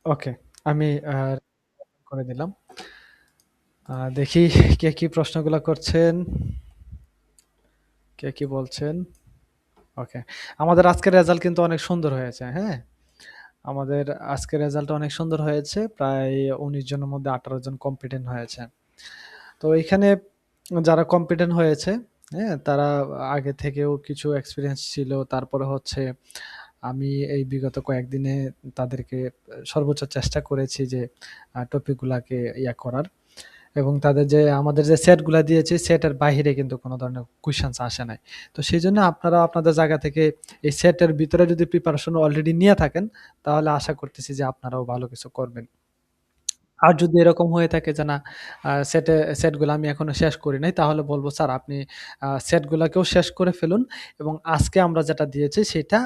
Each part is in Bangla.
ওকে। আমি করে দিলাম। দেখি কে কি প্রশ্নগুলা করছেন, কে কি বলছেন। ওকে। আমাদের আজকের রেজাল্ট কিন্তু অনেক সুন্দর হয়েছে, হ্যাঁ? আমাদের আজকের রেজাল্ট অনেক সুন্দর হয়েছে। প্রায় ১৯ জনের মধ্যে ১৮ জন কম্পিটেন্ট হয়েছে। তো এখানে যারা কম্পিটেন্ট হয়েছে, হ্যাঁ? তারা আগে থেকেও কিছু এক্সপেরিয়েন্স ছিল। তারপরে হচ্ছে আমি এই বিগত কয়েকদিনে তাদেরকে সর্বোচ্চ চেষ্টা করেছি যে টপিক গুলাকে করার। এবং তাদের যে আমাদের যে সেটগুলা দিয়েছি, সেটের বাহিরে কিন্তু কোনো ধরনের কুয়েশনস আসে নাই। তো সেজন্য আপনারা আপনাদের জায়গা থেকে এই সেটের ভিতরে যদি প্রিপারেশন অলরেডি নিয়ে থাকেন, তাহলে আশা করতেছি যে আপনারাও ভালো কিছু করবেন। আর যদি এরকম হয়ে থাকে যে না সেটগুলো আমি এখনো শেষ করি নাই, তাহলে বলব স্যার আপনি সেটগুলাকেও শেষ করে ফেলুন এবং আজকে আমরা যেটা দিয়েছি সেটা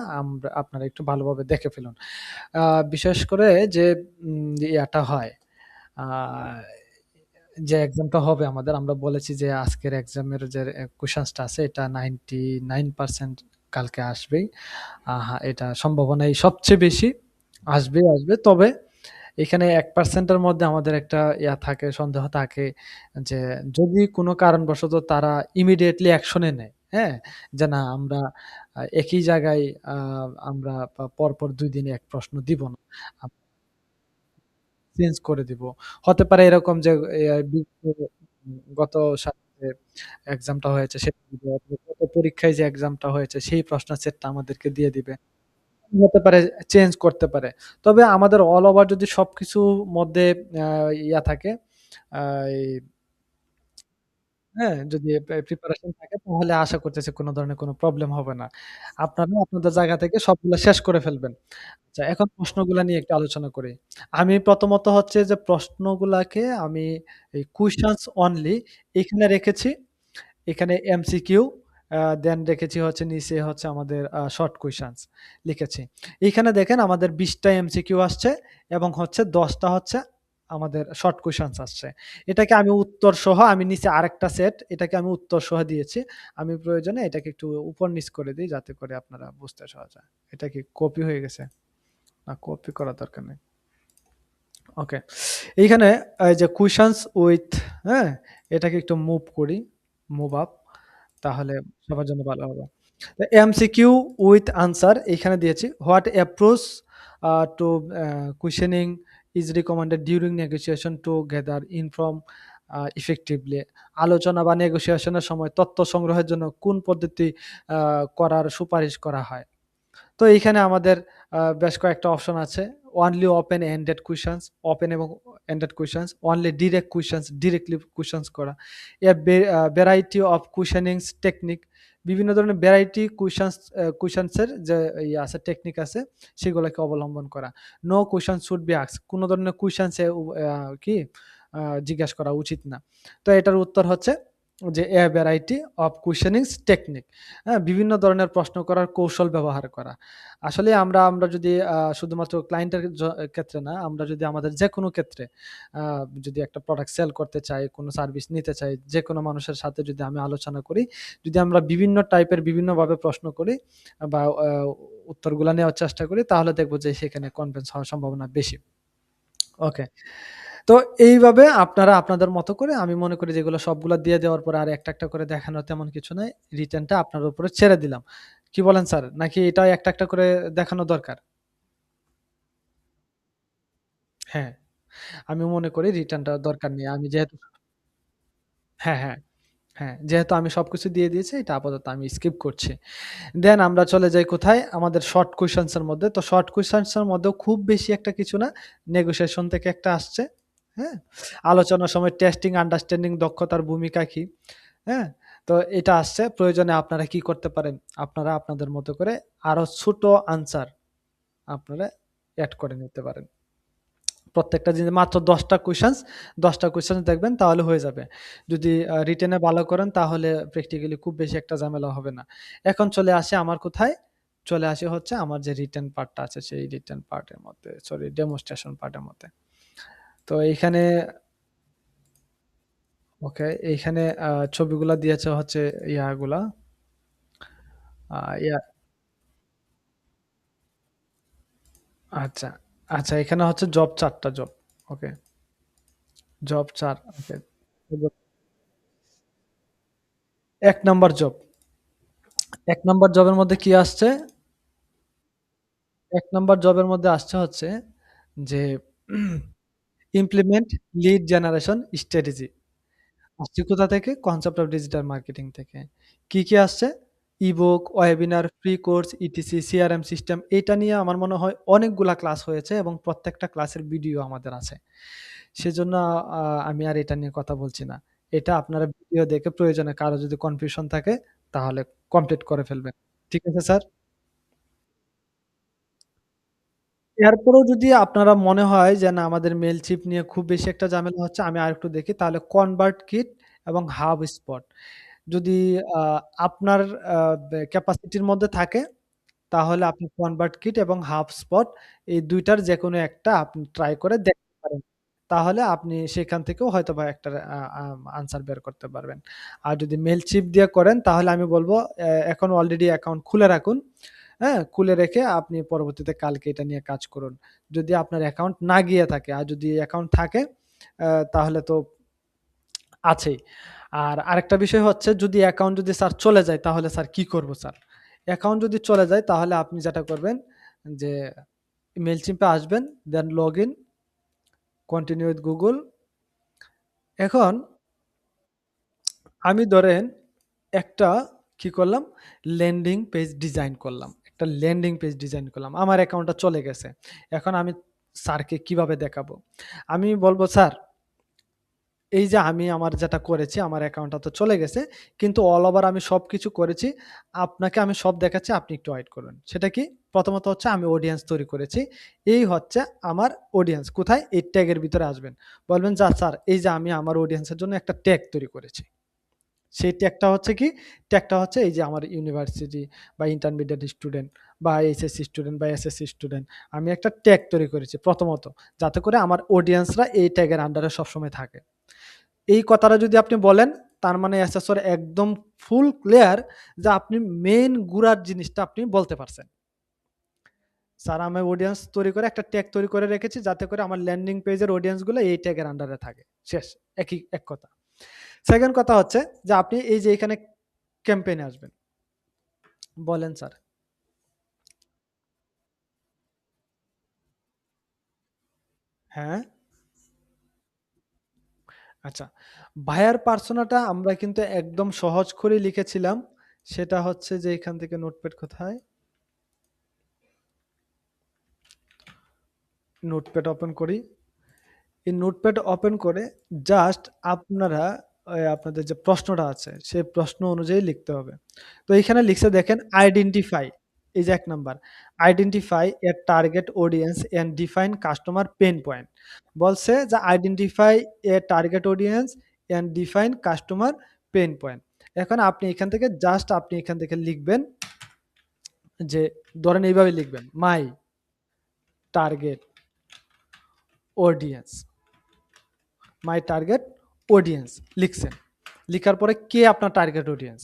আপনারা একটু ভালোভাবে দেখে ফেলুন। আ বিশেষ করে যে ইয়াটা হয়, আ যে এক্সামটা হবে আমাদের, আমরা বলেছি যে আজকের এক্সামের যে কোয়েশ্চেনসটা আছে এটা 99% কালকে আসবেই। এটা সম্ভাবনাই সবচেয়ে বেশি আসবেই আসবে। তবে এখানে ১% এর মধ্যে আমাদের একটা থাকে, সন্দেহ থাকে যে যদি কোনো কারণবশত তারা ইমিডিয়েটলি অ্যাকশন এ নেয়, হ্যাঁ? যে না আমরা একই জায়গায় আ আমরা পরপর ২ দিনে ১ প্রশ্ন দিব না। চেঞ্জ করে দিব। হতে পারে এরকম যে গত সালে এক্সামটা হয়েছে সেটা দিবে, অথবা গত পরীক্ষায় যে এক্সামটা হয়েছে সেই প্রশ্ন সেটটা আমাদেরকে দিয়ে দিবে। হতে পারে, চেঞ্জ করতে পারে। তবে আমাদের অল ওভার যদি সবকিছুর মধ্যে আ থাকে, আ এই হ্যাঁ, যদি প্রিপারেশন থাকে তাহলে আশা করতেছি কোন ধরনের কোন প্রবলেম হবে না। আপনারা আপনাদের জায়গা থেকে সবগুলা শেষ করে ফেলবেন। আচ্ছা, এখন প্রশ্নগুলা নিয়ে একটু আলোচনা করি। আমি প্রথমত হচ্ছে যে প্রশ্নগুলাকে আমি এই questions only এখানে রেখেছি। এখানে এমসিকিউ, দেন রেখেছি হচ্ছে নিচে হচ্ছে আমাদের শর্ট কোয়েশ্চেনস লিখেছি। এখানে দেখেন আমাদের ২০ টা এমসিকিউ আসছে এবং হচ্ছে ১০ টা হচ্ছে আমাদের শর্ট কোয়েশ্চেনস আসছে। এটাকে আমি উত্তর সহ, আমি নিচে আরেকটা সেট, এটাকে আমি উত্তর সহ দিয়েছি। আমি প্রয়োজনে এটাকে একটু উপর নিচ করে দেই যাতে করে আপনারা বুঝতে সহজ হয়। এটা কি কপি হয়ে গেছে? না, কপি করার দরকার নেই। ওকে। এইখানে এই যে কুয়েশনস উইথ, হ্যাঁ? এটাকে একটু মুভ করি, মুভ আপ, তাহলে সবার জন্য ভালো হবে। তো এমসিকিউ উইথ আনসার এখানে দিয়েছি। What approach to questioning is recommended during negotiation to gather inform effectively. আলোচনা বা নেগোসিয়েশনের সময় তথ্য সংগ্রহের জন্য কোন পদ্ধতি করার সুপারিশ করা হয়? তো এইখানে আমাদের বেশ কয়েকটা অপশন আছে। অনলি ওপেন এন্ডেড কুয়েশনস, ওপেন এবং এন্ডেড কুয়েশনস, অনলি ডিরেক্ট কুয়েশনস, ডিরেক্টলি কুয়েশনস করা। ভ্যারাইটি অফ কুয়েশনিংস টেকনিক, বিভিন্ন ধরনের ভ্যারাইটি কুয়েশনসের যে আছে, টেকনিক আছে, সেগুলোকে অবলম্বন করা। No question should be asked, কোন ধরনের কুয়েশনস কি জিজ্ঞাসা করা উচিত না। তো এটার উত্তর হচ্ছে যে ভ্যারাইটি অফ কুয়েশনিংস টেকনিক। হ্যাঁ? বিভিন্ন ধরনের প্রশ্ন করার কৌশল ব্যবহার করা। আসলে আমরা আমরা যদি শুধুমাত্র ক্লায়েন্টের ক্ষেত্রে না, আমরা যদি আমাদের যেকোনো ক্ষেত্রে আ যদি একটা প্রোডাক্ট সেল করতে চাই, কোনো সার্ভিস নিতে চাই, যেকোনো মানুষের সাথে যদি আমি আলোচনা করি, যদি আমরা বিভিন্ন টাইপের বিভিন্নভাবে প্রশ্ন করি বা উত্তরগুলা নেওয়ার চেষ্টা করি, তাহলে দেখব যে সেখানে কনভিন্স হওয়ার সম্ভাবনা বেশি। ওকে। তো এইভাবে আপনারা আপনাদের মতো করে, আমি মনে করি যেগুলো সবগুলা দিয়ে দেওয়ার পরে আর একটা, একটা করে দেখানোর তেমন কিছু নাই। রিটেনটা আপনার উপরে ছেড়ে দিলাম। কি বলেন স্যার? নাকি এটা একটা, একটা করে দেখানো দরকার? হ্যাঁ, আমি মনে করি রিটেনটা দরকার নেই। আমি যেহেতু হ্যাঁ, হ্যাঁ, হ্যাঁ, যেহেতু আমি সবকিছু দিয়ে দিয়েছি, এটা আপাতত আমি স্কিপ করছি। দেন আমরা চলে যাই কোথায়? আমাদের শর্ট কোয়েশ্চেনস এর মধ্যে। তো শর্ট কোয়েশ্চেনস এর মধ্যেও খুব বেশি একটা কিছু না। নেগোশিয়েশন থেকে একটা আসছে। হ্যাঁ? আলোচনার সময় টেস্টিং আন্ডারস্ট্যান্ডিং দক্ষতার ভূমিকা কি? হ্যাঁ? তো এটা আসছে। প্রয়োজনে আপনারা কি করতে পারেন? আপনারা আপনাদের মতো করে আরো ছোট আনসার আপনারা এড করে নিতে পারেন। প্রত্যেকটা জিনিস মাত্র ১০ টা কোয়েশ্চেনস, ১০ টা কোয়েশ্চেনস দেখবেন তাহলে হয়ে যাবে। যদি রিটেন এ ভালো করেন তাহলে প্র্যাকটিক্যালি খুব বেশি একটা ঝামেলা হবে না। এখন চলে আসি আমার কোথায়? চলে আসি হচ্ছে আমার যে রিটেন পার্টটা আছে সেই রিটেন পার্টের মধ্যে, সরি ডেমনস্ট্রেশন পার্টের মধ্যে। তো এইখানে ওকে, এইখানে ছবিগুলা দিয়েছে হচ্ছে ইয়াগুলা, আ ইয়া আচ্ছা। আচ্ছা, এখানে হচ্ছে জব ৪ টা জব। ওকে, জব ৪। ওকে। ১ নাম্বার জব। ১ নাম্বার জবের মধ্যে কি আসছে? ১ নাম্বার জবের মধ্যে আসছে হচ্ছে যে ইমপ্লিমেন্ট লিড জেনারেশন স্ট্র্যাটেজি। আসছে কোথা থেকে? কনসেপ্ট অফ ডিজিটাল মার্কেটিং থেকে। কি আসছে? Ebook, webinar, free course, etc, CRM system এটা নিয়ে আমার মনে হয় অনেকগুলা ক্লাস হয়েছে এবং প্রত্যেকটা ক্লাসের ভিডিও আমাদের আছে। সেজন্য আ আমি আর এটা নিয়ে কথা বলছি না। এটা আপনারা ভিডিও দেখে প্রয়োজনে কারো যদি কনফিউশন থাকে তাহলে কমপ্লিট করে ফেলবেন। ঠিক আছে স্যার? এরপরেও যদি আপনারা মনে হয় যে না আমাদের মেইলচিপ নিয়ে খুব বেশি একটা ঝামেলা হচ্ছে, আমি আরেকটু দেখি তাহলে কনভার্টকিট এবং হাবস্পট যদি আ আপনার আ ক্যাপাসিটির মধ্যে থাকে তাহলে আপনি কনভার্টকিট এবং হাবস্পট এই ২ টার যেকোনো একটা আপনি ট্রাই করে দেখতে পারেন। তাহলে আপনি সেখান থেকেও হয়তোবা একটা আ আ আনসার বের করতে পারবেন। আর যদি মেইলচিপ দিয়ে করেন তাহলে আমি বলব এখন অলরেডি অ্যাকাউন্ট খুলে রাখুন। হ্যাঁ? খুলে রেখে আপনি পরবর্তীতে কালকে এটা নিয়ে কাজ করুন। যদি আপনার অ্যাকাউন্ট না গিয়ে থাকে, আর যদি অ্যাকাউন্ট থাকে তাহলে তো আছেই। আর আরেকটা বিষয় হচ্ছে যদি অ্যাকাউন্ট যদি স্যার চলে যায় তাহলে স্যার কি করব স্যার? অ্যাকাউন্ট যদি চলে যায় তাহলে আপনি যেটা করবেন যে মেইলচিম্প এ আসবেন, দেন লগইন, কন্টিনিউ উইথ গুগল। এখন আমি ধরেন একটা কি করলাম? ল্যান্ডিং পেজ ডিজাইন করলাম। একটা ল্যান্ডিং পেজ ডিজাইন করলাম। আমার অ্যাকাউন্টটা চলে গেছে। এখন আমি স্যারকে কিভাবে দেখাবো? আমি বলব, "স্যার, এই যে আমি আমার যেটা করেছি, আমার অ্যাকাউন্টটা তো চলে গেছে। কিন্তু অল ওভার আমি সবকিছু করেছি। আপনাকে আমি সব দেখাচ্ছি, আপনি একটু ওয়েট করুন।" সেটা কি? প্রথমত হচ্ছে আমি অডিয়েন্স তৈরি করেছি। এই হচ্ছে আমার অডিয়েন্স। কোথায়? এই ট্যাগের ভিতরে আসবেন। বলবেন, "যা স্যার, এই যে আমি আমার অডিয়েন্সের জন্য একটা ট্যাগ তৈরি করেছি।" সেই ট্যাগটা হচ্ছে কি? ট্যাগটা হচ্ছে এই যে আমার ইউনিভার্সিটি বা ইন্টারমিডিয়েট স্টুডেন্ট বা এইচএসসি স্টুডেন্ট বা এসএসসি স্টুডেন্ট। আমি একটা ট্যাগ তৈরি করেছি প্রথমত। যাতে করে আমার অডিয়েন্সরা এই ট্যাগের আন্ডারে সবসময় থাকে। এই কথাটা যদি আপনি বলেন, তার মানে এসএসওর একদম ফুল ক্লিয়ার যে আপনি মেইন গুড়ার জিনিসটা আপনি বলতে পারছেন। স্যার আমি অডিয়েন্স তৈরি করে একটা ট্যাগ তৈরি করে রেখেছি যাতে করে আমার ল্যান্ডিং পেজের অডিয়েন্স গুলো এই ট্যাগের আন্ডারে থাকে। শেষ। এক কথা। সেকেন্ড কথা হচ্ছে যে আপনি এই যে এখানে ক্যাম্পেইন এ আসবেন। বলেন স্যার। হ্যাঁ, আচ্ছা। ভাইয়ার পার্সোনাটা আমরা কিন্তু একদম সহজ করেই লিখেছিলাম। সেটা হচ্ছে যে এখান থেকে নোটপ্যাড কোথায়? নোটপ্যাড ওপেন করি। এই নোটপ্যাড ওপেন করে জাস্ট আপনারা আপনাদের যে প্রশ্নটা আছে, সেই প্রশ্ন অনুযায়ী লিখতে হবে। তো এইখানে লিখছে দেখেন আইডেন্টিফাই, এই যে ১ number. Identify a target audience and define customer pain point. বলছে যে identify a target audience and define customer pain point. এখন আপনি এখান থেকে জাস্ট আপনি এখান থেকে লিখবেন যে ধরেন এইভাবে লিখবেন, মাই টার্গেট অডিয়েন্স। মাই টার্গেট অডিয়েন্স লিখছেন। লিখার পরে কে আপনার টার্গেট অডিয়েন্স?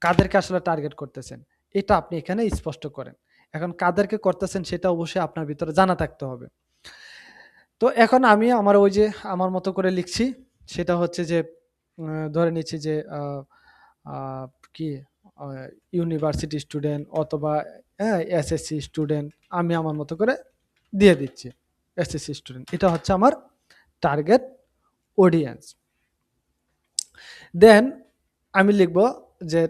কাদেরকে আসলে টার্গেট করতেছেন? এটা আপনি এখানে স্পষ্ট করেন। এখন কাদেরকে করতেছেন সেটা অবশ্যই আপনার ভিতরে জানা থাকতে হবে। তো এখন আমি আমার ওই যে আমার মতো করে লিখছি। সেটা হচ্ছে যে ধরে নিচ্ছি যে আ কি আ ইউনিভার্সিটি স্টুডেন্ট অথবা এসএসসি স্টুডেন্ট আমি আমার মতো করে দিয়ে দিচ্ছি। SSC student. এটা হচ্ছে আমার টার্গেট অডিয়েন্স। দেন আমি লিখব যে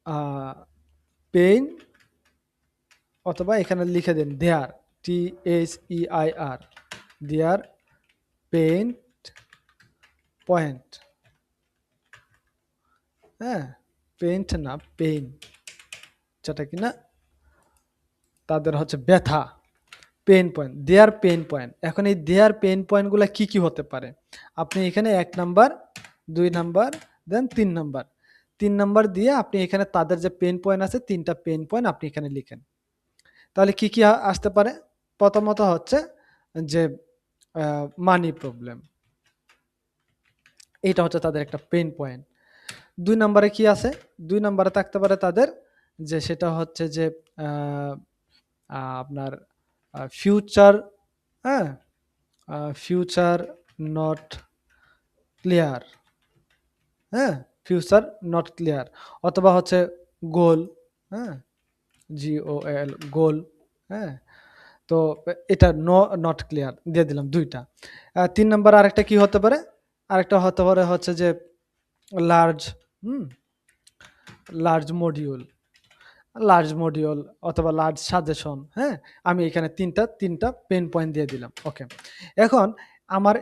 আ পেইন অথবা এখানে লিখে দিন দেয়ার THEIR দেয়ার পেইন পয়েন্ট। হ্যাঁ? পেইন্ট না পেইন যেটা কিনা তাদের হচ্ছে ব্যথা। পেইন পয়েন্ট, দেয়ার পেইন পয়েন্ট। এখন এই দেয়ার পেইন পয়েন্ট গুলা কি হতে পারে? আপনি এখানে ১ নাম্বার, ২ নাম্বার, দেন ৩ নাম্বার। ৩ নাম্বার দিয়ে আপনি এখানে তাদের যে পেইন পয়েন্ট আছে ৩ টা পেইন পয়েন্ট আপনি এখানে লিখেন। তাহলে কি আসতে পারে? প্রথমত হচ্ছে যে আ মানি প্রবলেম। এইটা হচ্ছে তাদের একটা পেইন পয়েন্ট। ২ নাম্বারে কি আছে? ২ নাম্বারে থাকতে পারে তাদের যে সেটা হচ্ছে যে আ আ আপনার ফিউচার, হ্যাঁ? ফিউচার নট ক্লিয়ার, হ্যাঁ? ফিউচার নট ক্লিয়ার, অথবা হচ্ছে গোল, হ্যাঁ? GOAL, গোল, হ্যাঁ? তো এটা নট ক্লিয়ার দিয়ে দিলাম ২ টা। ৩ নাম্বার আরেকটা কি হতে পারে? আরেকটা হতে পারে হচ্ছে যে লার্জ, হুম? লার্জ লার্জ মডিউল অথবা লার্জ সাজেশন, হ্যাঁ? আমি এখানে ৩টা পেইন পয়েন্ট দিয়ে দিলাম। ওকে। এখন আমার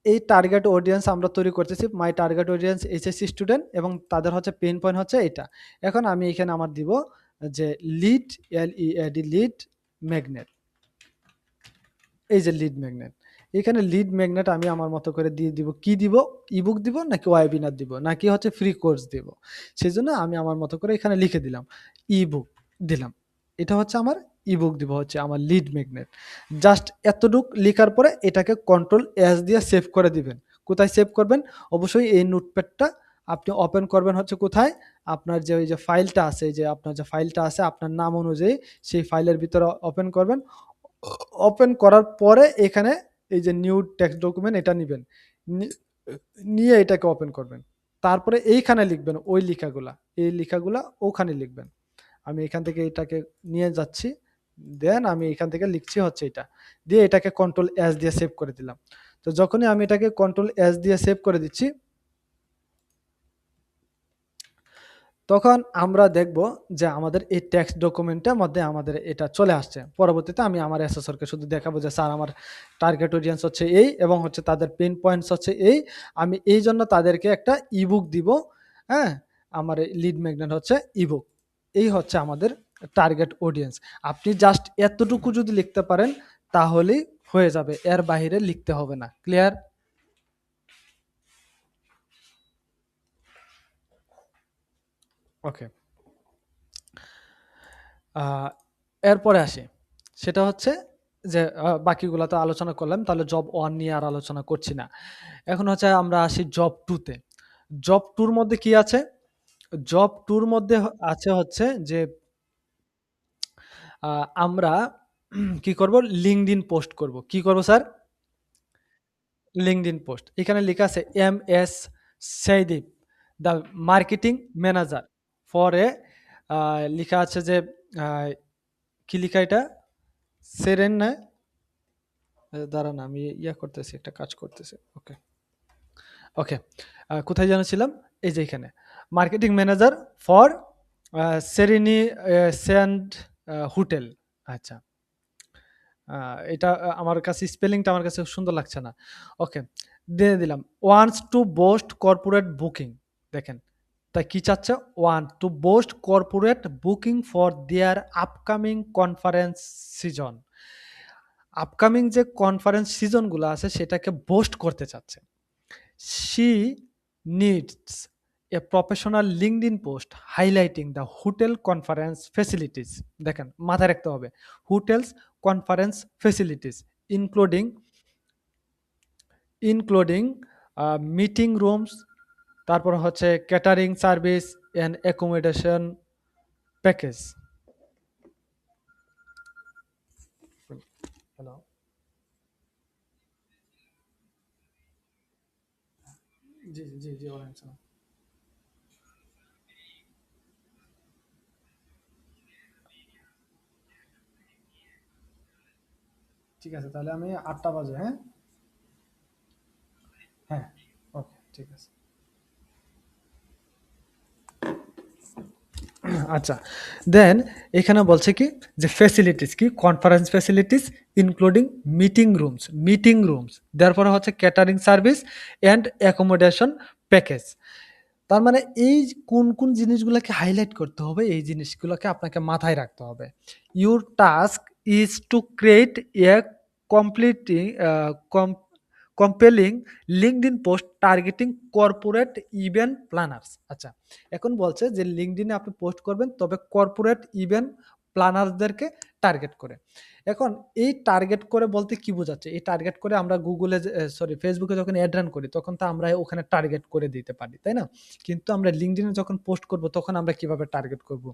এই টার্গেট অডিয়েন্স আমরা তৈরি করতেছি। মাই টার্গেট অডিয়েন্স এইচএসসি স্টুডেন্ট এবং তাদের হচ্ছে পেইন পয়েন্ট হচ্ছে এটা। এখন আমি এখানে আমার দিব যে লিড, LEAD, লিড ম্যাগনেট। এই যে লিড ম্যাগনেট। এখানে লিড ম্যাগনেট আমি আমার মতো করে দিয়ে দিব। কি দিব? ইবুক দিব নাকি ওয়েবিনার দিব? নাকি হচ্ছে ফ্রি কোর্স দিব? সেজন্য আমি আমার মতো করে এখানে লিখে দিলাম। ইবুক দিলাম। এটা হচ্ছে আমার ইবুক দিব হচ্ছে আমার লিড ম্যাগনেট। জাস্ট এতটুক লিখার পরে এটাকে কন্ট্রোল এস দিয়ে সেভ করে দিবেন। কোথায় সেভ করবেন? অবশ্যই এই নোটপ্যাডটা আপনি ওপেন করবেন হচ্ছে কোথায়? আপনার যে ওই যে ফাইলটা আছে, যে আপনার যে ফাইলটা আছে আপনার নাম অনুযায়ী সেই ফাইলের ভিতরে ওপেন করবেন। ওপেন করার পরে এখানে এই যে নিউ টেক্সট ডকুমেন্ট এটা নিবেন। নি নিয়ে এটাকে ওপেন করবেন। তারপরে এইখানে লিখবেন ওই লিখাগুলা। এই লিখাগুলা ওখানে লিখবেন। আমি এখান থেকে এটাকে নিয়ে যাচ্ছি। দেন আমি এখান থেকে লিখছি হচ্ছে এটা। দিয়ে এটাকে কন্ট্রোল এস দিয়ে সেভ করে দিলাম। তো যখনই আমি এটাকে কন্ট্রোল এস দিয়ে সেভ করে দিচ্ছি, তখন আমরা দেখব যে আমাদের এই টেক্সট ডকুমেন্টের মধ্যে আমাদের এটা চলে আসছে। পরবর্তীতে আমি আমার অ্যাসেসরকে শুধু দেখাবো যে স্যার আমার টার্গেট অডিয়েন্স হচ্ছে এই এবং হচ্ছে তাদের পেইন পয়েন্টস হচ্ছে এই। আমি এইজন্য তাদেরকে একটা ইবুক দিব, হ্যাঁ? আমার এই লিড ম্যাগনেট হচ্ছে ইবুক। এই হচ্ছে আমাদের টার্গেট অডিয়েন্স। আপনি জাস্ট এতটুকু যদি লিখতে পারেন তাহলেই হয়ে যাবে। এর বাহিরে লিখতে হবে না। ক্লিয়ার? ওকে। আ এরপরে আসি। সেটা হচ্ছে যে বাকিগুলা তো আলোচনা করলাম। তাহলে জব 1 নিয়ে আর আলোচনা করছি না। এখন হচ্ছে আমরা আসি জব 2 তে। জব 2 র মধ্যে কি আছে? জব 2 র মধ্যে আছে হচ্ছে যে আ আমরা কি করব? LinkedIn পোস্ট করব। কি করব স্যার? LinkedIn post. এখানে লেখা আছে এম.এস. সেইদিব, the marketing manager for a আ লিখা আছে যে আ কি লিখা এটা? সেরেন না? দাঁড়ান আমি করতেছি, একটা কাজ করতেছি। ওকে, ওকে। কোথায় যেন ছিলাম? এই যে এখানে। Marketing manager for Serene Sand Hotel. আচ্ছা। আ এটা আমার কাছে স্পেলিংটা আমার কাছে সুন্দর লাগছে না। ওকে, দিয়ে দিলাম। Wants to boost corporate booking. দেখেন, তা কি চাচ্ছে? Want to boost corporate booking for their upcoming conference season. Upcoming যে কনফারেন্স সিজন গুলো আছে সেটাকে বোস্ট করতে চাচ্ছে। She needs a professional LinkedIn post highlighting the hotel conference facilities. দেখেন মাথায় রাখতে হবে। Hotels conference facilities including including meeting rooms, তারপর হচ্ছে catering service and accommodation package. Hello, জি, জি, জি, বলেন স্যার। ঠিক আছে, তাহলে আমি ৮টা বাজে, হ্যাঁ? হ্যাঁ, ওকে, ঠিক আছে। আচ্ছা। দেন এখানে বলছে কি যে ফ্যাসিলিটিস কি? Conference facilities including meeting rooms. তারপরে হচ্ছে catering service and accommodation package. তার মানে এই কোন জিনিসগুলাকে হাইলাইট করতে হবে, এই জিনিসগুলোকে আপনাকে মাথায় রাখতে হবে। Your task is to create a completing a com compelling LinkedIn post targeting corporate event planners. আচ্ছা, এখন বলছে যে LinkedIn এ আপনি পোস্ট করবেন তবে কর্পোরেট ইভেন্ট প্ল্যানারদেরকে টার্গেট করে। এখন এই টার্গেট করে বলতে কি বোঝাচ্ছে? এই টার্গেট করে আমরা Google এ যে সরি Facebook এ যখন এড রান করি তখন তো আমরা ওখানে টার্গেট করে দিতে পারি, তাই না? কিন্তু আমরা LinkedIn এ যখন পোস্ট করব তখন আমরা কিভাবে টার্গেট করব?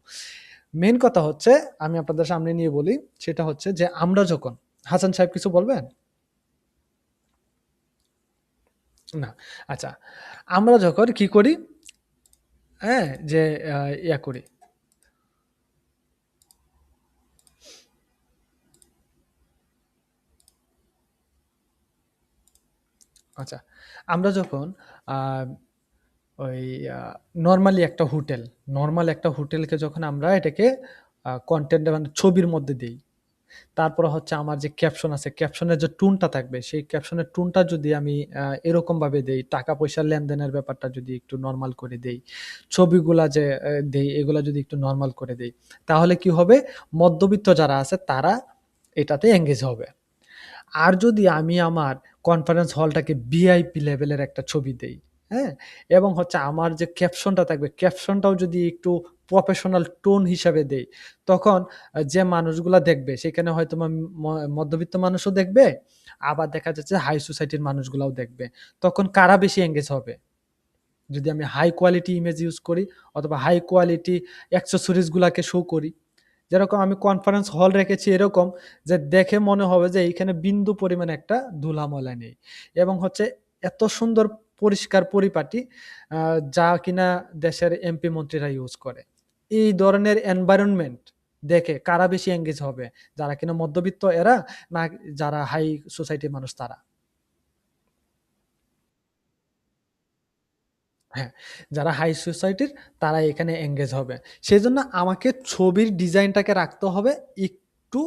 মেইন কথা হচ্ছে আমি আপনাদের সামনে নিয়ে বলি, সেটা হচ্ছে যে আমরা যখন হাসান সাহেব কিছু বলবেন? না। আচ্ছা। আমরা যখন কি করি, হ্যাঁ? যে আ ইয়া করি, আচ্ছা। আমরা যখন আ ওই আ নরমালি একটা হোটেল, নরমাল একটা হোটেলকে যখন আমরা এটাকে কনটেন্ট মানে ছবির মধ্যে দেই। তারপরে হচ্ছে আমার যে ক্যাপশন আছে, ক্যাপশনের যে টোনটা থাকবে, সেই ক্যাপশনের টোনটা যদি আমি এরকমভাবে দেই, টাকা-পয়সা লেনদেনের ব্যাপারটা যদি একটু নরমাল করে দেই, ছবিগুলা যে দেই, এগুলা যদি একটু নরমাল করে দেই, তাহলে কি হবে? মধ্যবিত্ত যারা আছে তারা এটাতে এনগেজ হবে। আর যদি আমি আমার কনফারেন্স হলটাকে ভিআইপি লেভেলের একটা ছবি দেই, হ্যাঁ? এবং হচ্ছে আমার যে ক্যাপশনটা থাকবে, ক্যাপশনটাও যদি একটু প্রফেশনাল টোন হিসাবে দেই, তখন যে মানুষগুলা দেখবে সেখানে হয়তোবা ম মধ্যবিত্ত মানুষও দেখবে, আবার দেখা যাচ্ছে হাই সোসাইটির মানুষগুলাও দেখবে। তখন কারা বেশি এনগেজ হবে? যদি আমি হাই কোয়ালিটি ইমেজ ইউজ করি অথবা হাই কোয়ালিটি অ্যাক্সেসরিজ গুলাকে শো করি। যেরকম আমি কনফারেন্স হল রেখেছি এরকম যে দেখে মনে হবে যে এইখানে বিন্দু পরিমাণে একটা ধুলা-ময়লা নেই। এবং হচ্ছে এত সুন্দর পরিষ্কার পরিপাটি আ যা কিনা দেশের এমপি মন্ত্রীরা ইউজ করে। এই ধরনের এনভায়রনমেন্ট দেখে কারা বেশি এনগেজ হবে? যারা কিনা মধ্যবিত্ত এরা না যারা হাই সোসাইটির মানুষ তারা? হ্যাঁ, যারা হাই সোসাইটির তারা এখানে এনগেজ হবে। সেজন্য আমাকে ছবির ডিজাইনটাকে রাখতে হবে একটু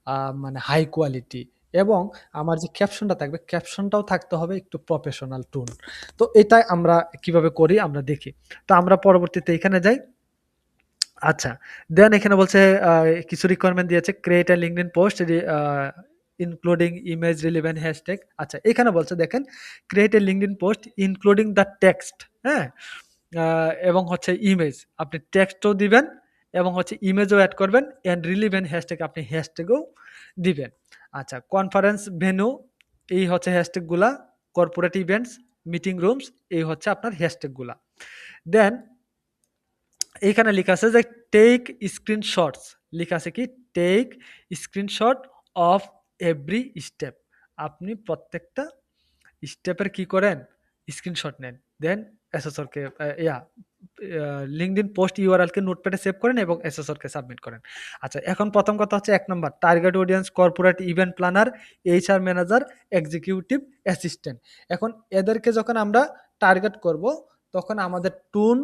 আ মানে হাই কোয়ালিটি এবং আমার যে ক্যাপশনটা থাকবে, ক্যাপশনটাও থাকতে হবে একটু প্রফেশনাল টোন। তো এটা আমরা কিভাবে করি আমরা দেখি। তো আমরা পরবর্তীতে এখানে যাই। আচ্ছা। দেন এখানে বলছে আ কিছু রিকোয়ারমেন্ট দিয়েছে create a LinkedIn post including image relevant hashtag. আচ্ছা এখানে বলছে দেখেন create a LinkedIn post including the text, হ্যাঁ? আ এবং হচ্ছে ইমেজ। আপনি টেক্সটও দিবেন এবং হচ্ছে ইমেজও এড করবেন অ্যান্ড রিলেভেন্ট হ্যাশট্যাগ আপনি হ্যাশট্যাগও দিবেন। আচ্ছা কনফারেন্স ভেন্যু এই হচ্ছে হ্যাশট্যাগ গুলা, কর্পোরেট ইভেন্টস, মিটিং রুমস এই হচ্ছে আপনার হ্যাশট্যাগ গুলা। দেন এইখানে লিখা আছে যে টেক স্ক্রিনশটস লিখা আছে কি take screenshot of every step. আপনি প্রত্যেকটা স্টেপের কি করেন স্ক্রিনশট নেন। দেন অ্যাসেসরকে লিঙ্কডইন পোস্ট ইউআরএল কে নোটপ্যাডে সেভ করেন এবং অ্যাসেসরকে সাবমিট করেন। আচ্ছা এখন প্রথম কথা হচ্ছে ১ number target audience corporate event planner, HR manager, executive assistant. এখন এদেরকে যখন আমরা টার্গেট করব তখন আমাদের টোন,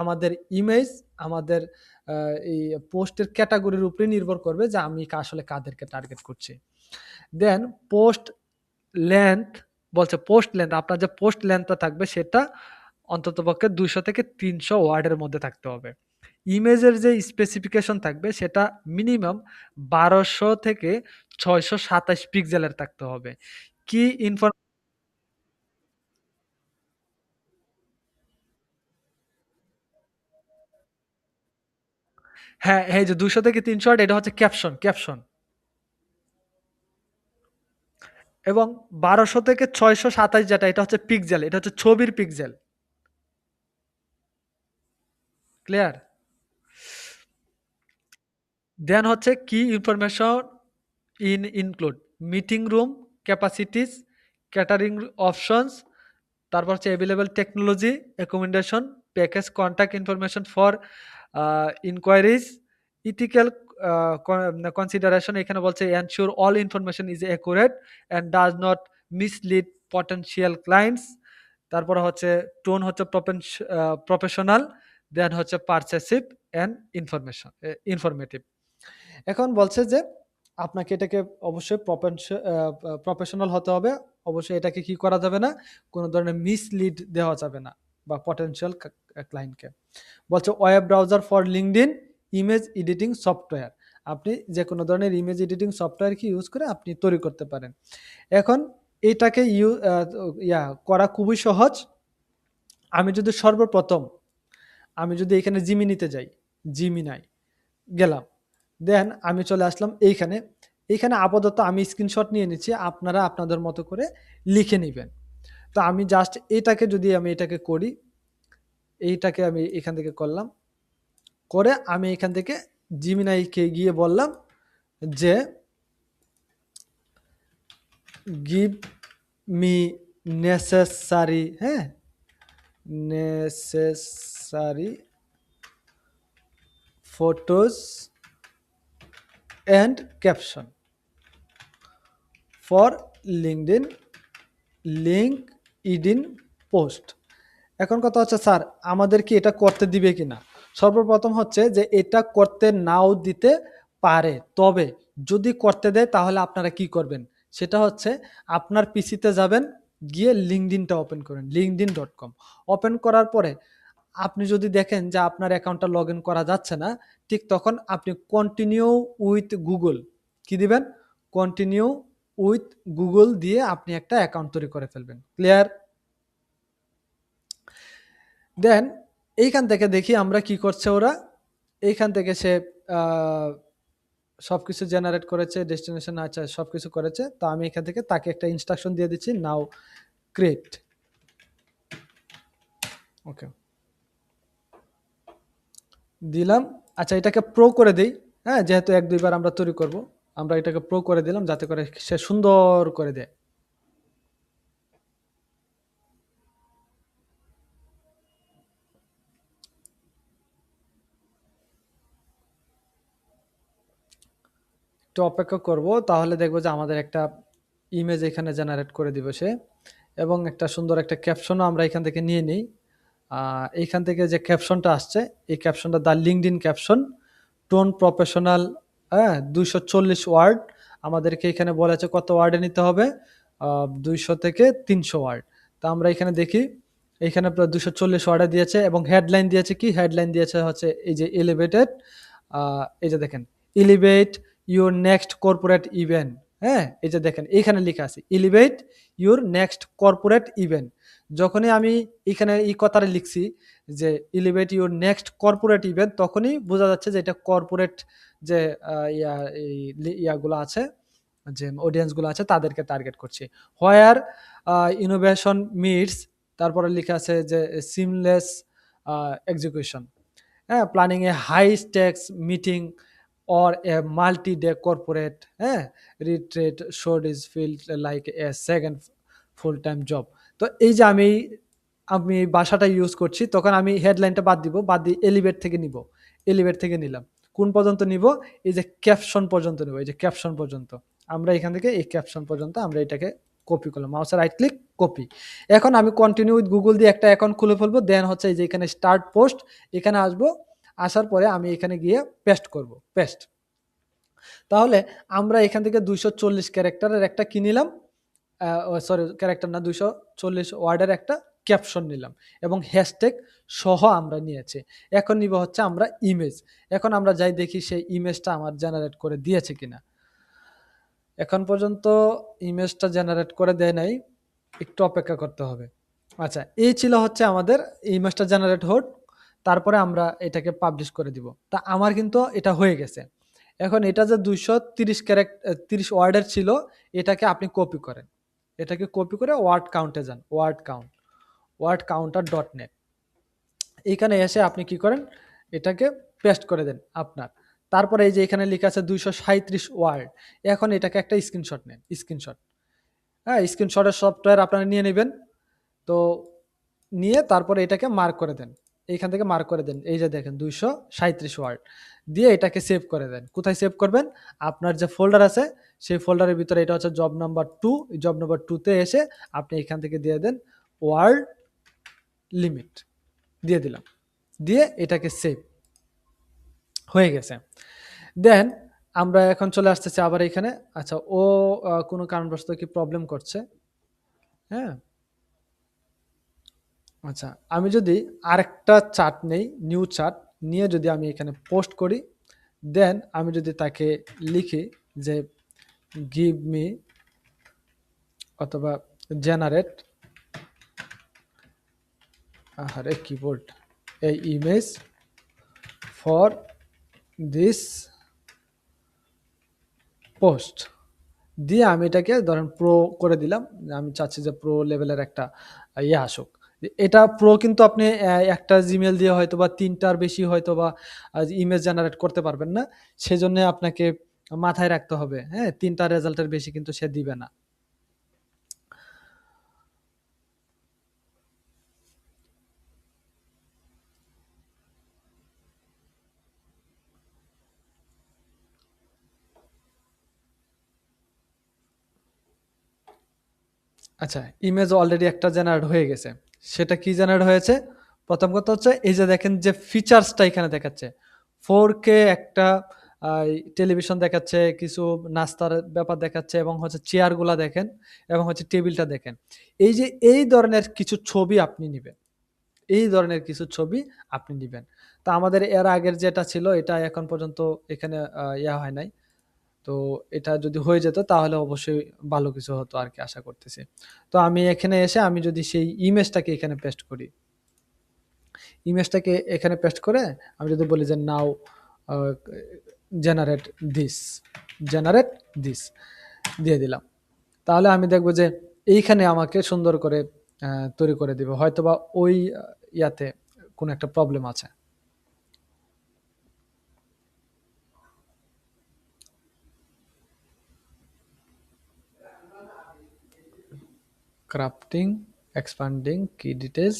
আমাদের ইমেজ, আমাদের আ এই পোস্টের ক্যাটেগরির উপরে নির্ভর করবে যে আমি আসলে কাদেরকে টার্গেট করছি। দেন পোস্ট লেংথ বলছে পোস্ট লেংথ আপনার যে পোস্ট লেংথটা থাকবে সেটা অন্ততপক্ষে ২০০ থেকে ৩০০ ওয়ার্ডের মধ্যে থাকতে হবে। ইমেজের যে স্পেসিফিকেশন থাকবে সেটা মিনিমাম ১২০০ থেকে ৬২৭ পিক্সেলের থাকতে হবে। কি ইনফর হ্যাঁ, এই যে ২০০ থেকে ৩০০ ওয়ার্ড এটা হচ্ছে ক্যাপশন এবং ১২০০ থেকে ৬২৭ যেটা এটা হচ্ছে পিক্সেল, এটা হচ্ছে ছবির পিক্সেল। ক্লিয়ার? দেন হচ্ছে কি information include meeting room capacities, catering options, তারপর হচ্ছে available technology, accommodation, package contact information for enquiries, ethical a consideration এখানে বলছে ensure all information is accurate and does not mislead potential clients. তারপরে হচ্ছে টোন হচ্ছে প্রফেশনাল, দেন হচ্ছে পারসেসিভ অ্যান্ড ইনফরমেটিভ। এখন বলছে যে আপনাকে এটাকে অবশ্যই প্রফেশনাল হতে হবে। অবশ্যই এটাকে কি করা যাবে না? কোন ধরনের মিসলিড দেওয়া যাবে না বা পটেনশিয়াল ক্লায়েন্টকে। বলছে web browser for LinkedIn image editing software. আপনি যেকোনো ধরনের ইমেজ এডিটিং সফটওয়্যারকে ইউজ করে আপনি তৈরি করতে পারেন। এখন এটাকে করা খুবই সহজ। আমি যদি সর্বপ্রথম আমি যদি এখানে জিমিনিতে যাই, জিমিনাই গেলাম। দেন আমি চলে আসলাম এইখানে। এইখানে আপাতত আমি স্ক্রিনশট নিয়ে নিচ্ছি। আপনারা আপনাদের মতো করে লিখে নিবেন। তো আমি জাস্ট এটাকে যদি আমি এটাকে করি, এইটাকে আমি এখান থেকে করলাম। করে আমি এখান থেকে জিমিনাইকে গিয়ে বললাম যে গিভ মি নেসেসারি, হ্যাঁ, necessary photos and caption for LinkedIn LinkedIn post. এখন কথা হচ্ছে স্যার আমাদের কি এটা করতে দিবে কিনা? সর্বপ্রথম হচ্ছে যে এটা করতে নাও দিতে পারে। তবে যদি করতে দেয় তাহলে আপনারা কি করবেন? সেটা হচ্ছে আপনার পিসিতে যাবেন, গিয়ে LinkedIn টা ওপেন করেন। linkedin.com ওপেন করার পরে আপনি যদি দেখেন যে আপনার অ্যাকাউন্টটা লগইন করা যাচ্ছে না, ঠিক তখন আপনি কন্টিনিউ উইথ গুগল কি দিবেন? কন্টিনিউ উইথ গুগল দিয়ে আপনি একটা অ্যাকাউন্ট তৈরি করে ফেলবেন। ক্লিয়ার? দেন এইখান থেকে দেখি আমরা কি করছে ওরা। এইখান থেকে সে সবকিছু জেনারেট করেছে, ডেস্টিনেশন আচ্ছা সবকিছু করেছে। তো আমি এখান থেকে তাকে একটা ইনস্ট্রাকশন দিয়ে দিচ্ছি, নাও ক্রিয়েট। ওকে দিলাম। আচ্ছা এটাকে প্রো করে দেই। হ্যাঁ, যেহেতু ১-২ বার আমরা তৈরি করব। আমরা এটাকে প্রো করে দিলাম যাতে করে সে সুন্দর করে দেয়। একটু অপেক্ষা করব, তাহলে দেখব যে আমাদের একটা ইমেজ এখানে জেনারেট করে দিবে সে, এবং একটা সুন্দর একটা ক্যাপশনও আমরা এখান থেকে নিয়ে নিই। এইখান থেকে যে ক্যাপশনটা আসছে, এই ক্যাপশনটা the LinkedIn caption, tone professional, হ্যাঁ ২৪০ ওয়ার্ড। আমাদেরকে এখানে বলেছে কত ওয়ার্ডে নিতে হবে, ২০০ থেকে ৩০০ ওয়ার্ড। তা আমরা এখানে দেখি, এখানে প্রায় ২৪০ ওয়ার্ডে দিয়েছে, এবং হেডলাইন দিয়েছে কি, হেডলাইন দিয়েছে হচ্ছে এই যে এলিভেটেড, এই যে দেখেন elevate your next corporate event. হ্যাঁ, এই যে দেখেন এখানে লেখা আছে elevate your next corporate event. যখনই আমি এখানে এই কথাটা লিখছি যে elevate your next corporate event, তখনই বোঝা যাচ্ছে যে এটা কর্পোরেট যে ইয়াগুলো আছে, যে অডিয়েন্সগুলো আছে তাদেরকে টার্গেট করছি। হোয়ার ইনোভেশন মিটস, তারপরে লেখা আছে যে সিমলেস এক্সিকিউশন, হ্যাঁ, planning a high stakes meeting or a multi-day corporate, retreat should is feel like a second full-time job. তো এই যে আমি আমি ভাষাটা ইউজ করছি, তখন আমি হেডলাইনটা বাদ দিব, বাদ দিয়ে এলিভেট থেকে নিব। এলিভেট থেকে নিলাম, কোন পর্যন্ত নিব? এই যে ক্যাপশন পর্যন্ত নিব, এই যে ক্যাপশন পর্যন্ত। আমরা এখান থেকে এই ক্যাপশন পর্যন্ত আমরা এটাকে কপি করলাম, মাউসের রাইট ক্লিক কপি। এখন আমি কন্টিনিউ উইথ গুগল দিয়ে একটা অ্যাকাউন্ট খুলে ফেলবো। দেন হচ্ছে এই যে এখানে স্টার্ট পোস্ট, এখানে আসবো, আসার পরে আমি এখানে গিয়ে পেস্ট করব, পেস্ট। তাহলে আমরা এখান থেকে ২৪০ ক্যারেক্টারের একটা কি নিলাম, সরি ক্যারেক্টার না, ২৪০ ওয়ার্ডের একটা ক্যাপশন নিলাম, এবং হ্যাশট্যাগ সহ আমরা নিয়েছি। এখন নিব হচ্ছে আমরা ইমেজ। এখন আমরা যাই দেখি সেই ইমেজটা আমার জেনারেট করে দিয়েছে কিনা। এখন পর্যন্ত ইমেজটা জেনারেট করে দেয় নাই, একটু অপেক্ষা করতে হবে। আচ্ছা এই ছিল হচ্ছে আমাদের ইমেজটা জেনারেট হোক, তারপরে আমরা এটাকে পাবলিশ করে দিব। তা আমার কিন্তু এটা হয়ে গেছে। এখন এটা যে ৩০ ওয়ার্ডের ছিল, এটাকে আপনি কপি করেন। এটাকে কপি করে ওয়ার্ড কাউন্টে যান, ওয়ার্ড কাউন্টার ডট নেট। এইখানে এসে আপনি কি করেন, এটাকে পেস্ট করে দেন আপনার। তারপরে এই যে এখানে লেখা আছে ২৩৭ ওয়ার্ড। এখন এটাকে একটা স্ক্রিনশট নেন, স্ক্রিনশট। হ্যাঁ, স্ক্রিনশটের সফটওয়্যার আপনারা নিয়ে নেবেন। তো নিয়ে তারপরে এটাকে মার্ক করে দেন, এইখান থেকে মার্ক করে দেন, এই যে দেখেন ২৩৭ ওয়ার্ড দিয়ে এটাকে সেভ করে দেন। কোথায় সেভ করবেন? আপনার যে ফোল্ডার আছে সেই ফোল্ডারের ভিতরে, এটা হচ্ছে জব নাম্বার 2, জব নাম্বার 2 তে এসে আপনি এখান থেকে দিয়ে দেন ওয়ার্ড লিমিট, দিয়ে দিলাম, দিয়ে এটাকে সেভ হয়ে গেছে। দেন আমরা এখন চলে আসতেছি আবার এখানে। আচ্ছা ও কোনো কারণবশত কি প্রবলেম করছে, হ্যাঁ। আচ্ছা আমি যদি আরেকটা চার্ট নেই, নিউ চার্ট নিয়ে যদি আমি এখানে পোস্ট করি, দেন আমি যদি তাকে লিখি যে গিভ মি অথবা জেনারেট, আরে কিবোর্ড, এই ইমেজ ফর দিস পোস্ট দিয়ে আমি এটাকে ধরেন প্রো করে দিলাম। আমি চাচ্ছি যে প্রো লেভেলের একটা ইয়ে আসুক। এটা প্রো কিন্তু আপনি একটা জিমেল দিয়ে হয়তো বা ৩টার বেশি হয়তো বা ইমেজ জেনারেট করতে পারবেন না। সেজন্য আপনাকে মাথায় রাখতে হবে, হ্যাঁ, ৩টা রেজাল্টের বেশি কিন্তু সে দিবে না। আচ্ছা, ইমেজ অলরেডি একটা জেনারেট হয়ে গেছে। সেটা কি জেনারেট হয়েছে? ১ম কথা হচ্ছে এই যে দেখেন যে ফিচারসটা এখানে দেখাচ্ছে। 4K একটা টেলিভিশন দেখাচ্ছে, কিছু নাস্তার ব্যাপার দেখাচ্ছে এবং হচ্ছে চেয়ারগুলা দেখেন এবং হচ্ছে টেবিলটা দেখেন। এই যে এই ধরনের কিছু ছবি আপনি নিবেন। এই ধরনের কিছু ছবি আপনি নিবেন। তো আমাদের এর আগের যেটা ছিল এটা এখন পর্যন্ত এখানে ইয়া হয় নাই। তো এটা যদি হয়ে যেত তাহলে অবশ্যই ভালো কিছু হতো আরকি আশা করতেছি। তো আমি এখানে এসে আমি যদি সেই ইমেজটাকে এখানে পেস্ট করি, ইমেজটাকে এখানে পেস্ট করে আমি যদি বলি যে নাও আ জেনারেট দিস, জেনারেট দিস দিয়ে দিলাম। তাহলে আমি দেখব যে এইখানে আমাকে সুন্দর করে আ তৈরি করে দিবে। হয়তোবা ওই ইয়াতে কোনো একটা প্রবলেম আছে। Crafting, expanding key details,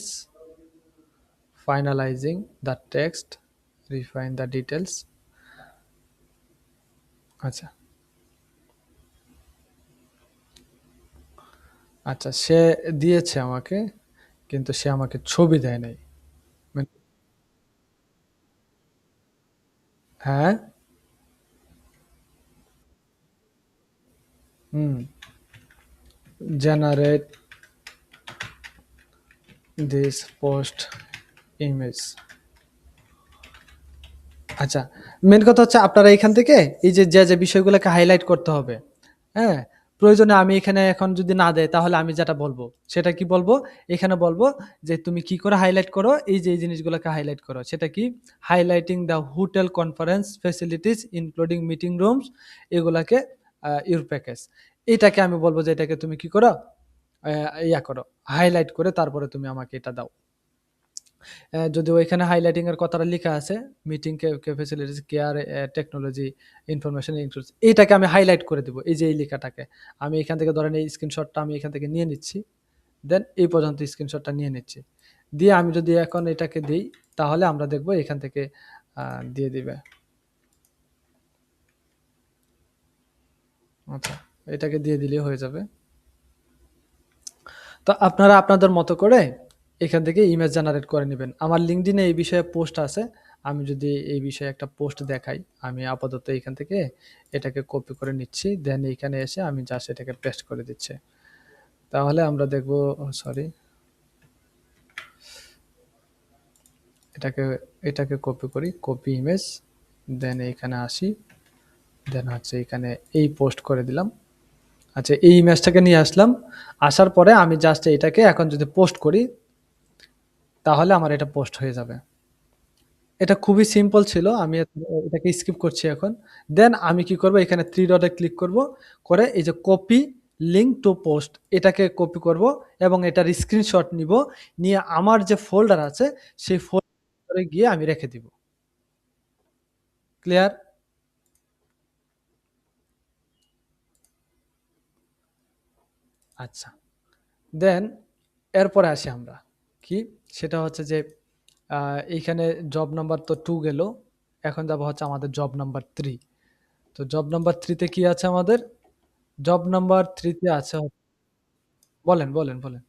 finalizing the text, refine the details. আচ্ছা, আচ্ছা সে দিয়েছে আমাকে কিন্তু সে আমাকে ছবি দেয় নাই। মানে হ্যাঁ, হুম, generate this post image. আচ্ছা, মেইন কথা হচ্ছে আপনারা এখান থেকে এই যে বিষয়গুলোকে হাইলাইট করতে হবে, হ্যাঁ? প্রয়োজনে আমি এখানে এখন যদি না দেয় তাহলে আমি যেটা বলব, সেটা কি বলব? এখানে বলব যে, "তুমি কি করে হাইলাইট করো? এই যে এই জিনিসগুলোকে হাইলাইট করো।" সেটা কি? Highlighting the hotel conference facilities including meeting rooms এগুলাকে ইউর প্যাকেজ। এটাকে আমি বলব যে, "এটাকে তুমি কি করো? ইয়া করো, হাইলাইট করে তারপরে তুমি আমাকে এটা দাও।" যদিও এখানে হাইলাইটিং এর কথাটা লিখা আছে, meeting facilities, care, technology, information includes এইটাকে আমি হাইলাইট করে দিব। এই যে এই লেখাটাকে। আমি এখান থেকে ধরেন এই স্ক্রিনশটটা আমি এখান থেকে নিয়ে নিচ্ছি। দেন এই পর্যন্ত স্ক্রিনশটটা নিয়ে নিচ্ছি। দিয়ে আমি যদি এখন এটাকে দেই, তাহলে আমরা দেখব এখান থেকে দিয়ে দিবে। আচ্ছা, এটাকে দিয়ে দিলেই হয়ে যাবে। তো আপনারা আপনাদের মতো করে এখান থেকে ইমেজ জেনারেট করে নিবেন। আমার LinkedIn এ এই বিষয়ে পোস্ট আছে। আমি যদি এই বিষয়ে একটা পোস্ট দেখাই, আমি আপাতত এখান থেকে এটাকে কপি করে নিচ্ছি। দেন এইখানে এসে আমি জাস্ট এটাকে পেস্ট করে দিচ্ছি। তাহলে আমরা দেখব সরি এটাকে এটাকে কপি করি, কপি ইমেজ। দেন এইখানে আসি। দেন হচ্ছে এখানে এই পোস্ট করে দিলাম। আচ্ছা এই ইমেজটাকে নিয়ে আসলাম। আসার পরে আমি জাস্ট এটাকে এখন যদি পোস্ট করি, তাহলে আমার এটা পোস্ট হয়ে যাবে। এটা খুবই সিম্পল ছিল। আমি এটাকে স্কিপ করছি এখন। দেন আমি কি করব এখানে 3 ডটে ক্লিক করব। করে এই যে কপি লিঙ্ক টু পোস্ট এটাকে কপি করব এবং এটার স্ক্রিনশট নিব। নিয়ে আমার যে ফোল্ডার আছে সেই ফোল্ডারে গিয়ে আমি রেখে দিব। ক্লিয়ার? আচ্ছা। দেন এরপরে আসি আমরা। কি? সেটা হচ্ছে যে এইখানে জব নাম্বার তো 2 গেল। এখন যাব হচ্ছে আমাদের জব নাম্বার 3। তো জব নাম্বার 3 তে কি আছে আমাদের? জব নাম্বার 3 তে আছে বলেন, বলেন, বলেন।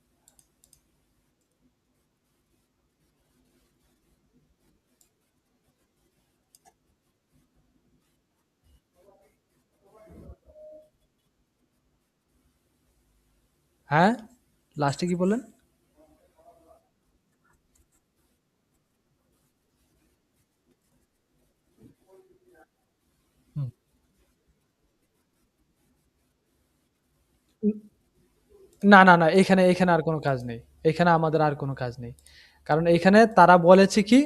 হ্যাঁ? লাস্টে কি বললেন? হুম। না, না, না এখানে আর কোনো কাজ নেই। এখানে আমাদের আর কোনো কাজ নেই। কারণ এইখানে তারা বলেছে কি,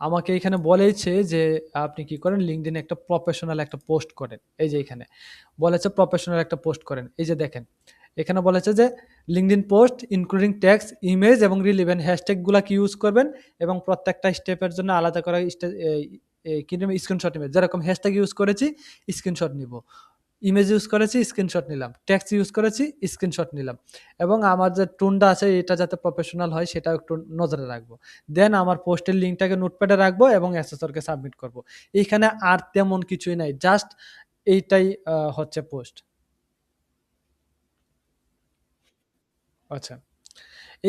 আমাকে এখানে বলেইছে যে, আপনি কি করেন LinkedIn এ একটা প্রফেশনাল একটা পোস্ট করেন। এই যে এখানে। বলেছে প্রফেশনাল একটা পোস্ট করেন। এই যে দেখেন। এখানে বলেছে যে LinkedIn post including text, image এবং রিলেভেন্ট হ্যাশট্যাগ গুলা কি ইউজ করবেন এবং প্রত্যেকটা স্টেপের জন্য আলাদা করে কি নেবে স্ক্রিনশট নিবেন। যেরকম হ্যাশট্যাগ ইউজ করেছি স্ক্রিনশট নিবো। ইমেজ ইউজ করেছি, স্ক্রিনশট নিলাম। টেক্সট ইউজ করেছি, স্ক্রিনশট নিলাম। এবং আমার যে টোনটা আছে এটা যাতে প্রফেশনাল হয় সেটাও একটু নজরে রাখবো। দেন আমার পোস্টের লিঙ্কটাকে নোটপ্যাডে রাখবো এবং অ্যাসেসরকে সাবমিট করব। এইখানে আর তেমন কিছুই নাই। জাস্ট এইটাই হচ্ছে পোস্ট। আচ্ছা।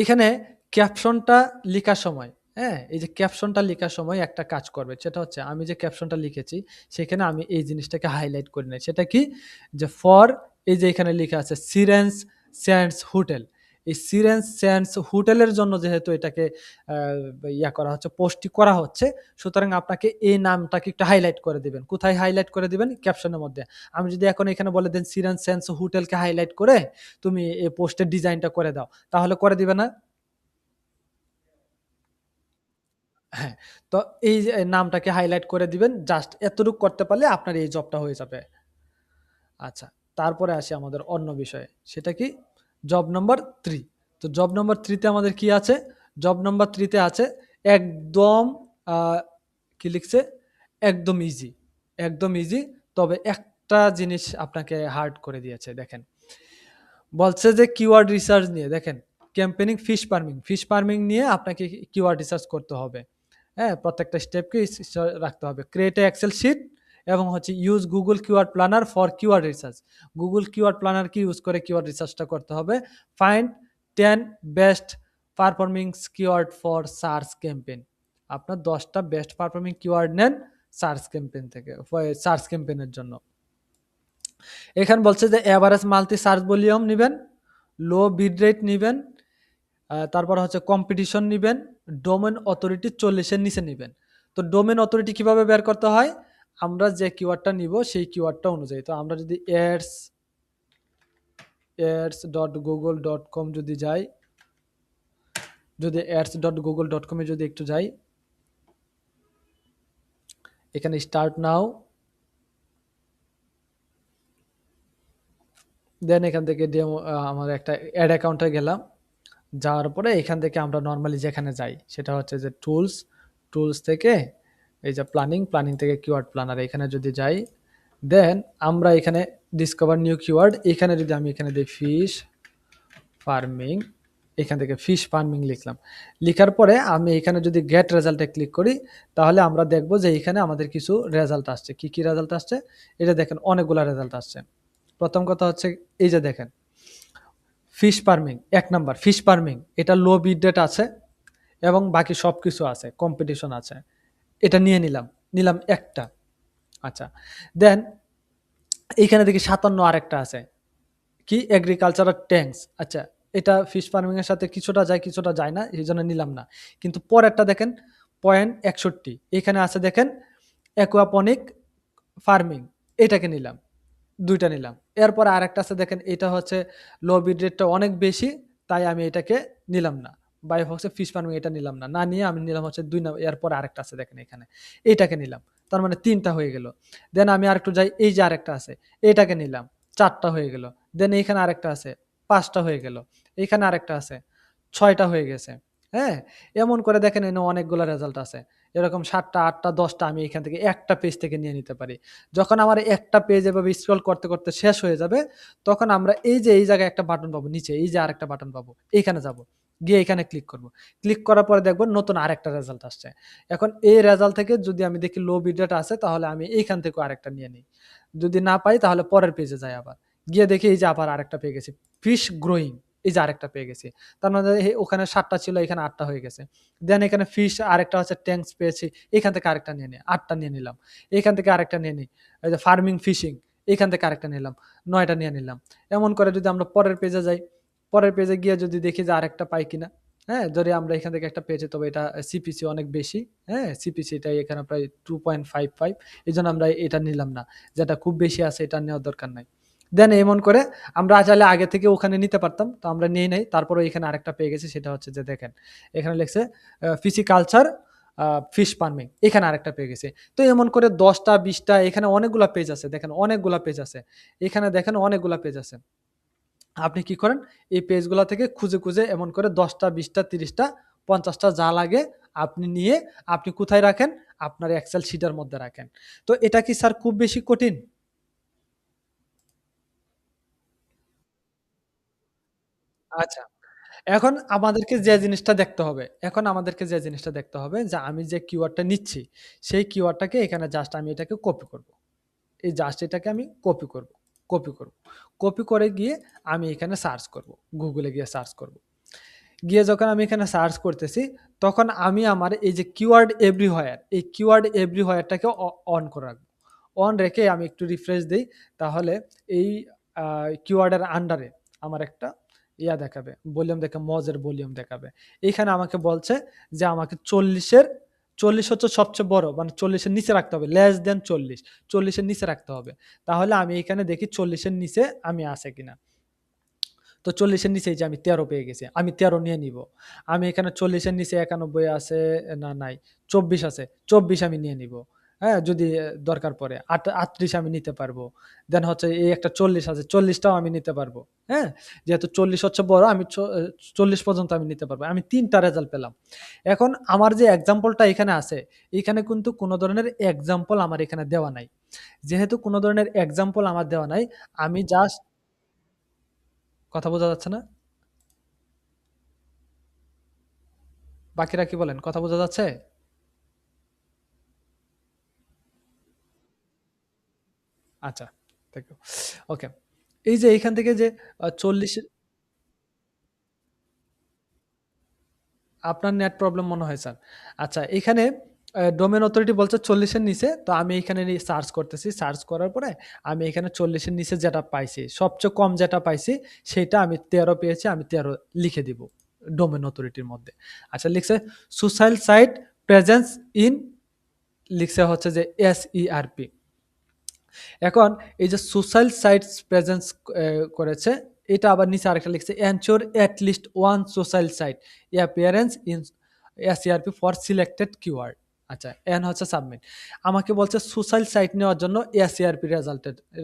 এইখানে ক্যাপশনটা লিখার সময়, হ্যাঁ? এই যে ক্যাপশনটা লিখার সময় একটা কাজ করবে। সেটা হচ্ছে আমি যে ক্যাপশনটা লিখেছি, সেখানে আমি এই জিনিসটাকে হাইলাইট করে নেই। সেটা কি? যে এই যে এখানে লিখা আছে সিরেন্স স্যান্ডস হোটেল। এই সিরেন্স স্যান্ডস হোটেলের জন্য যেহেতু এটাকে আ করা হচ্ছে, পোস্টটি করা হচ্ছে, সুতরাং আপনাকে এই নামটাকে একটু হাইলাইট করে দিবেন। কোথায় হাইলাইট করে দিবেন? ক্যাপশনের মধ্যে। আমি যদি এখন এখানে বলে দেন সিরেন্স স্যান্ডস হোটেলকে হাইলাইট করে তুমি এই পোস্টের ডিজাইনটা করে দাও। তাহলে করে দিবে না? হ্যাঁ, তো এই যে নামটাকে হাইলাইট করে দিবেন। জাস্ট এতটুক করতে পারলে আপনার এই জবটা হয়ে যাবে। আচ্ছা, তারপরে আসি আমাদের অন্য বিষয়ে। সেটা কি? Job number 3। তো জব নাম্বার 3 তে আমাদের কি আছে? জব নাম্বার 3 তে আছে একদম আ কি লিখছে? একদম ইজি। একদম ইজি। তবে একটা জিনিস আপনাকে হার্ড করে দিয়েছে দেখেন। বলছে যে কিওয়ার্ড রিসার্চ নিয়ে দেখেন, campaigning fish farming. Fish farming নিয়ে আপনাকে কিওয়ার্ড রিসার্চ করতে হবে। হ্যাঁ? প্রত্যেকটা স্টেপকে রাখতে হবে। ক্রিয়েট এ এক্সেল শিট এবং হচ্ছে use Google keyword planner for keyword research. Google keyword planner কি ইউজ করে কিওয়ার্ড রিসার্চটা করতে হবে। Find 10 best performing keyword for search campaign. আপনার ১০ টা বেস্ট পারফর্মিং কিওয়ার্ড নেন সার্চ ক্যাম্পেইন থেকে সার্চ ক্যাম্পেইনের জন্য। এখানে বলছে যে এভারেজ মাল্টি সার্চ ভলিউম নিবেন, লো বিড রেট নিবেন, তারপর হচ্ছে কম্পিটিশন নিবেন, ডোমেন অথরিটি ৪০ এর নিচে নিবেন। তো ডোমেন অথরিটি কিভাবে বের করতে হয়? আমরা যে কিওয়ার্ডটা নিব সেই কিওয়ার্ডটা অনুযায়ী। তো আমরা যদি ads.google.com যদি যাই, যদি ads.google.com এ যদি একটু যাই, এখানে স্টার্ট নাও, দেন এখান থেকে ডেমো আমার একটা অ্যাড অ্যাকাউন্টে গেলাম। যাওয়ার পরে এখান থেকে আমরা নরমালি যেখানে যাই সেটা হচ্ছে যে টুলস থেকে এই যে প্ল্যানিং থেকে কিওয়ার্ড প্ল্যানার এখানে যদি যাই, দেন আমরা এখানে ডিসকভার নিউ কিওয়ার্ড এখানে যদি আমি এখানে দিই ফিশ ফার্মিং, এখান থেকে ফিশ ফার্মিং লিখলাম। লিখার পরে আমি এখানে যদি গেট রেজাল্টে ক্লিক করি, তাহলে আমরা দেখব যে এখানে আমাদের কিছু রেজাল্ট আসছে। কি রেজাল্ট আসছে? এটা দেখেন অনেকগুলা রেজাল্ট আসছে। প্রথম কথা হচ্ছে এই যে দেখেন fish farming ১ number fish farming এটা লো বিড রেট আছে এবং বাকি সবকিছু আছে, কম্পিটিশন আছে। এটা নিলাম একটা। আচ্ছা। দেন এইখানে দেখি ৫৭ আরেকটা আছে। কি? Agricultural tanks. আচ্ছা, এটা ফিশ ফার্মিং এর সাথে কিছুটা যায়, কিছুটা যায় না। এজন্য নিলাম না। কিন্তু পরেরটা দেখেন পয়েন্ট ৬১ এখানে আছে দেখেন অ্যাকুয়াপনিক ফার্মিং এটাকে নিলাম। ২ টা নিলাম। এরপরে আরেকটা আছে দেখেন এটা হচ্ছে লো বিড রেটটা অনেক বেশি, তাই আমি এটাকে নিলাম না। বায়োফক্সে ফিশ ফার্মিং এটা নিলাম না। না নিয়ে আমি নিলাম হচ্ছে ২ এরপরে আরেকটা আছে দেখেন এখানে। এইটাকে নিলাম। তার মানে ৩ টা হয়ে গেল। দেন আমি আরেকটু যাই, এই যে আরেকটা আছে, এটাকে নিলাম। ৪ টা হয়ে গেল। দেন এইখানে আরেকটা আছে, ৫ টা হয়ে গেল। এইখানে আরেকটা আছে, ৬ টা হয়ে গেছে। হ্যাঁ? এমন করে দেখেন এখানে অনেকগুলা রেজাল্ট আছে। এরকম ৭ টা, ৮ টা, ১০ টা আমি এখান থেকে একটা পেজ থেকে নিয়ে নিতে পারি। যখন আমার একটা পেজ এভাবে স্ক্রল করতে শেষ হয়ে যাবে, তখন আমরা এই যে এই জায়গায় একটা বাটন পাবো নিচে, এই যে আরেকটা বাটন পাবো, এইখানে যাবো। গিয়ে এখানে ক্লিক করব। ক্লিক করার পরে দেখব নতুন আরেকটা রেজাল্ট আসছে। এখন এই রেজাল্ট থেকে যদি আমি দেখি লো বিড রেট আছে তাহলে আমি এইখান থেকেও আরেকটা নিয়ে নিই। যদি না পাই তাহলে পরের পেজে যাই আবার। গিয়ে দেখি এই যে আবার আরেকটা পেয়ে গেছি। ফিশ গ্রোয়িং এই যে আরেকটা পেয়ে গেছি। তার মানে ওখানে ৭ টা ছিল এখানে ৮ টা হয়ে গেছে। দেন এখানে ফিশ আরেকটা হচ্ছে ট্যাঙ্কস পেয়েছি। এখান থেকে আরেকটা নিয়ে নিই। ৮ টা নিয়ে নিলাম। এখান থেকে আরেকটা নিয়ে নিই। এই যে ফার্মিং ফিশিং এখান থেকে আরেকটা নিলাম। ৯ টা নিয়ে নিলাম। এমন করে যদি আমরা পরের পেজে যাই, পরের পেজে গিয়ে যদি দেখি যে আরেকটা পাই কিনা, হ্যাঁ? যদি আমরা এখান থেকে একটা পেয়েছি তবে এটা সিপিসি অনেক বেশি, হ্যাঁ? সিপিসি টা এখানে প্রায় 2.55 এজন্য আমরা এটা নিলাম না। যেটা খুব বেশি আছে এটা নেওয়ার দরকার নাই। দেন এমন করে আমরা চাইলে আগে থেকে ওখানে নিতে পারতাম। তো আমরা নেই নাই। তারপরেও এখানে আরেকটা পেয়ে গেছি সেটা হচ্ছে যে দেখেন, এখানে লিখছে ফিসিকালচার আ ফিশ ফার্মিং এখানে আরেকটা পেয়ে গেছি। তো এমন করে ১০ টা ২০ টা এখানে অনেকগুলা পেজ আছে। দেখেন অনেকগুলা পেজ আছে। এখানে দেখেন অনেকগুলা পেজ আছে। আপনি কি করেন? এই পেজগুলা থেকে খুঁজে এমন করে ১০ টা, ২০ টা, ৩০ টা, ৫০ টা যা লাগে আপনি নিয়ে আপনি কোথায় রাখেন? আপনার এক্সেল শিটের মধ্যে রাখেন। তো এটা কি স্যার খুব বেশি কঠিন? আচ্ছা। এখন আমাদেরকে যে জিনিসটা দেখতে হবে যে আমি যে কিওয়ার্ডটা নিচ্ছি, সেই কিওয়ার্ডটাকে এখানে জাস্ট আমি এটাকে কপি করব। এই জাস্ট এটাকে আমি কপি করব। কপি করব। কপি করে গিয়ে আমি এখানে সার্চ করব। গুগলে গিয়ে সার্চ করব। গিয়ে যখন আমি এখানে সার্চ করতেছি, তখন আমি আমার এই যে কিওয়ার্ড এভরিহোয়ার, এই কিওয়ার্ড এভরিহোয়ারটাকে অন করে রাখবো। অন রেখে আমি একটু রিফ্রেশ দেই, তাহলে এই কিওয়ার্ডের আন্ডারে আমার একটা দেখাবে, ভলিউম মজের ভলিউম দেখাবে। এইখানে আমাকে বলছে যে আমাকে 40 হচ্ছে সবচেয়ে বড়, মানে 40 এর নিচে রাখতে হবে। লেস দেন 40, 40 এর নিচে রাখতে হবে। তাহলে আমি এখানে দেখি 40 এর নিচে আমি আছে কিনা। তো 40 এর নিচে এই যে আমি 13 পেয়ে গেছি। আমি 13 নিয়ে নিব। আমি এখানে 40 এর নিচে 91 আছে, না নাই, 24 আছে। 24 আমি নিয়ে নিব। হ্যাঁ? যদি দরকার পড়ে। 38 আমি নিতে পারবো। দেন হচ্ছে এই একটা 40 আছে। 40 টাও আমি নিতে পারবো। হ্যাঁ? যেহেতু 40 হচ্ছে বড়, আমি 40 পর্যন্ত আমি নিতে পারবো। আমি ৩ টা রেজাল্ট পেলাম। এখন আমার যে এক্সাম্পলটা এখানে আছে, এখানে কিন্তু কোন ধরনের এক্সাম্পল আমার এখানে দেওয়া নাই। যেহেতু কোন ধরনের এক্সাম্পল আমার দেওয়া নাই, আমি জাস্ট, কথা বোঝা যাচ্ছে না? বাকিরা কি বলেন? কথা বোঝা যাচ্ছে? আচ্ছা, থ্যাংক ইউ। ওকে। এই যে এইখান থেকে যে ৪০, আপনার নেট প্রবলেম মনে হয় স্যার। আচ্ছা, এখানে ডোমেইন অথরিটি বলছে ৪০ এর নিচে। তো আমি এখানে সার্চ করতেছি। সার্চ করার পরে আমি এখানে ৪০ এর নিচে যেটা পাইছি, সবচেয়ে কম যেটা পাইছি সেটা আমি ১৩ পেয়েছি। আমি ১৩ লিখে দিব ডোমেইন অথরিটির মধ্যে। আচ্ছা, লিখছে সোশ্যাল সাইট প্রেজেন্স ইন, লিখছে হচ্ছে যে SERP। এখন এই যে সোশ্যাল সাইটস প্রেজেন্স করেছে, এটা আবার নিচে আরেকটা লিখছে ensure at list one social site appearance in SERP for selected keyword. আচ্ছা, এন হচ্ছে সাবমিট। আমাকে বলছে সোশ্যাল সাইট নেওয়ার জন্য এসইআরপি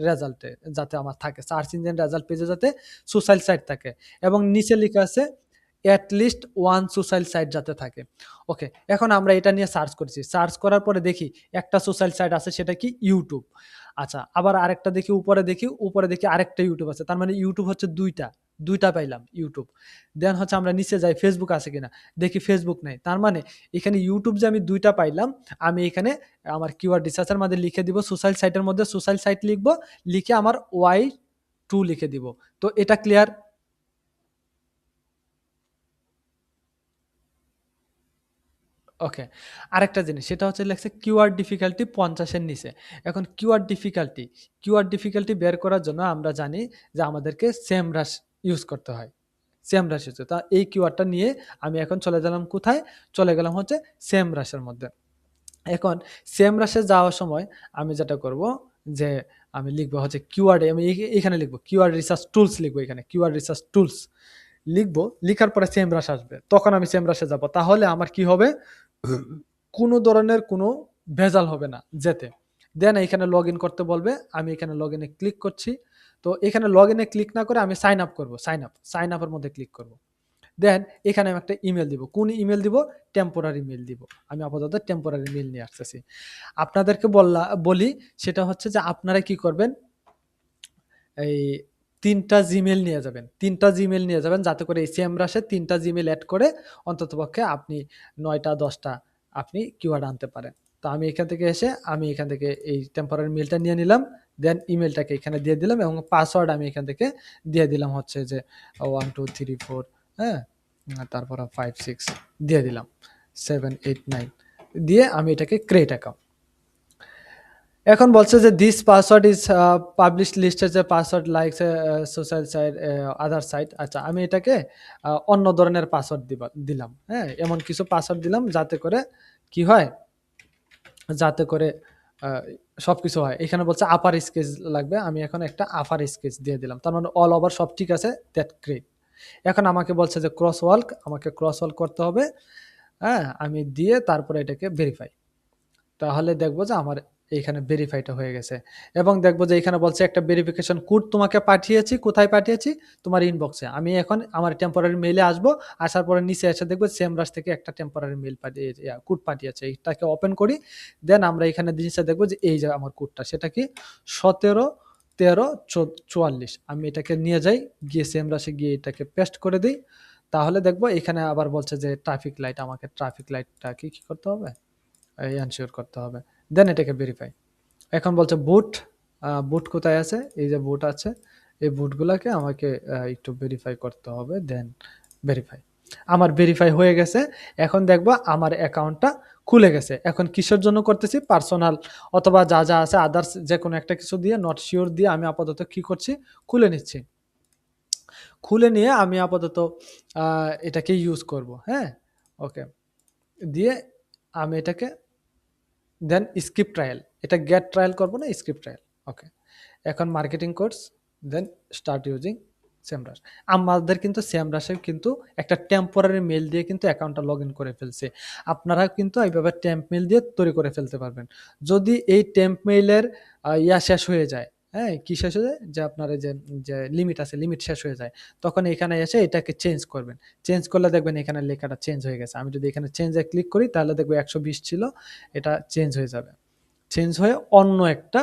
রেজাল্টে যাতে আমার থাকে, সার্চ ইঞ্জিন রেজাল্ট পেজে যাতে সোশ্যাল সাইট থাকে, এবং নিচে লেখা আছে at list one social site যাতে থাকে। ওকে, এখন আমরা এটা নিয়ে সার্চ করছি। সার্চ করার পরে দেখি একটা সোশ্যাল সাইট আছে, সেটা কি ইউটিউব। আচ্ছা, আবার আরেকটা দেখি, উপরে দেখি আরেকটা ইউটিউব আছে। তার মানে ইউটিউব হচ্ছে ২ টা। ২ টা পাইলাম ইউটিউব। দেন হচ্ছে আমরা নিচে যাই, ফেসবুক আছে কিনা? দেখি ফেসবুক নাই। তার মানে এখানে ইউটিউব যে আমি ২ টা পাইলাম, আমি এখানে আমার কিওয়ার্ড রিসার্চ এর মধ্যে লিখে দিব সোশ্যাল সাইটের মধ্যে সোশ্যাল সাইট লিখব, লিখে আমার Y2 লিখে দিব। তো এটা ক্লিয়ার? ওকে। আরেকটা জিনিস, সেটা হচ্ছে লেখছে কিওয়ার্ড ডিফিকাল্টি ৫০ এর নিচে। এখন কিওয়ার্ড ডিফিকাল্টি বের করার জন্য আমরা জানি যে আমাদেরকে সেমরাশ ইউজ করতে হয়। সেমরাশ ইউজ, তা এই কিওয়ার্ডটা নিয়ে আমি এখন চলে গেলাম কোথায়? চলে গেলাম হচ্ছে সেমরাশের মধ্যে। এখন সেমরাশে যাওয়ার সময় আমি যেটা করব, যে আমি লিখব হচ্ছে কিওয়ার্ড, আমি এখানে লিখব কিওয়ার্ড রিসার্চ টুলস, লিখব এখানে কিওয়ার্ড রিসার্চ টুলস লিখব। লিখার পরে সেমরাশ আসবে। তখন আমি সেমরাশে যাব। তাহলে আমার কি হবে? কোনো ধরনের কোনো ভেজাল হবে না যেতে। দেন এখানে লগইন করতে বলবে। আমি এখানে লগইনে ক্লিক করছি। তো এখানে লগইনে ক্লিক না করে আমি সাইন আপ করব। সাইন আপ এর মধ্যে ক্লিক করব। দেন এখানে আমি একটা ইমেইল দিব। কোন ইমেইল দিব? টেম্পোরারি মেইল দিব। আমি আপাতত টেম্পোরারি মেইল নিয়ে আসতেছি। আপনাদেরকে বলি, সেটা হচ্ছে যে আপনারা কি করবেন? এই ৩ টা জিমেইল নিয়ে যাবেন। ৩ টা জিমেইল নিয়ে যাবেন, যাতে করে এই সেমরাশে ৩ টা জিমেইল এড করে অন্ততপক্ষে আপনি ৯ টা ১০ টা আপনি কিওয়ার্ড আনতে পারেন। তো আমি এখান থেকে এসে আমি এখান থেকে এই টেম্পোরারি মেইলটা নিয়ে নিলাম। দেন ইমেইলটাকে এখানে দিয়ে দিলাম, এবং পাসওয়ার্ড আমি এখান থেকে দিয়ে দিলাম হচ্ছে যে ১ ২ ৩ ৪, হ্যাঁ? তারপর ৫ ৬ দিয়ে দিলাম। ৭ ৮ ৯ দিয়ে আমি এটাকে ক্রিয়েট অ্যাকাউন্ট। এখন বলছে যে this password is publish listed যে পাসওয়ার্ড লাইকস সোশ্যাল সাইট আদার সাইট। আচ্ছা, আমি এটাকে অন্য ধরনের পাসওয়ার্ড দিলাম। হ্যাঁ? এমন কিছু পাসওয়ার্ড দিলাম যাতে করে কি হয়? যাতে করে আ সবকিছু হয়। এখানে বলছে আপার স্কেচ লাগবে। আমি এখন একটা আপার স্কেচ দিয়ে দিলাম। তার মানে অল ওভার সব ঠিক আছে, দ্যাট গ্রেট। এখন আমাকে বলছে যে ক্রস ওয়াল্ক, আমাকে ক্রস ওয়াল্ক করতে হবে। হ্যাঁ? আমি দিয়ে তারপরে এটাকে ভেরিফাই। তাহলে দেখবো যে আমার এইখানে ভেরিফাইটা হয়ে গেছে, এবং দেখবো যে এখানে বলছে একটা ভেরিফিকেশন কোড তোমাকে পাঠিয়েছি। কোথায় পাঠিয়েছি? তোমার ইনবক্সে। আমি এখন আমার টেম্পোরারি মেইলে আসবো। আসার পরে নিচে এসে দেখবো সেমরাশ থেকে একটা টেম্পোরারি মেইল কোড পাঠিয়েছে। এটাকে ওপেন করি। দেন আমরা এখানে নিচে দেখবো যে এই যে আমার কোডটা, সেটা কি ১৭ ১৩ ৪৪। আমি এটাকে নিয়ে যাই, গিয়ে সেমরাশে গিয়ে এটাকে পেস্ট করে দিই। তাহলে দেখবো এখানে আবার বলছে যে ট্রাফিক লাইট, আমাকে ট্রাফিক লাইটটা কি করতে হবে? এনশিওর করতে হবে। দেন এটাকে ভেরিফাই। এখন বলছে বুট, বুট কোথায় আছে? এই যে বুট আছে। এই বুটগুলাকে আমাকে একটু ভেরিফাই করতে হবে। দেন ভেরিফাই। আমার ভেরিফাই হয়ে গেছে। এখন দেখবা আমার অ্যাকাউন্টটা খুলে গেছে। এখন কিসের জন্য করতেছি? পার্সোনাল অথবা যা আছে আদার্স যেকোনো একটা কিছু দিয়ে নট সিউর দিয়ে আমি আপাতত কি করছি? খুলে নিচ্ছি। খুলে নিয়ে আমি আপাতত আ এটাকে ইউজ করব। হ্যাঁ? ওকে। দিয়ে আমি এটাকে দেন স্কিপ ট্রায়াল। এটা গেট ট্রায়াল করব না স্কিপ ট্রায়াল। ওকে। এখন marketing course then start using Semrush. আমাদের কিন্তু সেমরাশে কিন্তু একটা টেম্পোরারি মেইল দিয়ে কিন্তু অ্যাকাউন্টটা লগইন করে ফেলছে। আপনারা কিন্তু এইভাবে টেম্প মেইল দিয়ে তৈরি করে ফেলতে পারবেন। যদি এই টেম্প মেইলের শেষ হয়ে যায়, হ্যাঁ? কি শেষ হয়ে যায়? যে আপনার এই যে লিমিট আছে, লিমিট শেষ হয়ে যায়। তখন এখানে এসে এটাকে চেঞ্জ করবেন। চেঞ্জ করলে দেখবেন এখানে লেখাটা চেঞ্জ হয়ে গেছে। আমি যদি এখানে চেঞ্জ এ ক্লিক করি তাহলে দেখব ১২০ ছিল। এটা চেঞ্জ হয়ে যাবে। চেঞ্জ হয়ে অন্য একটা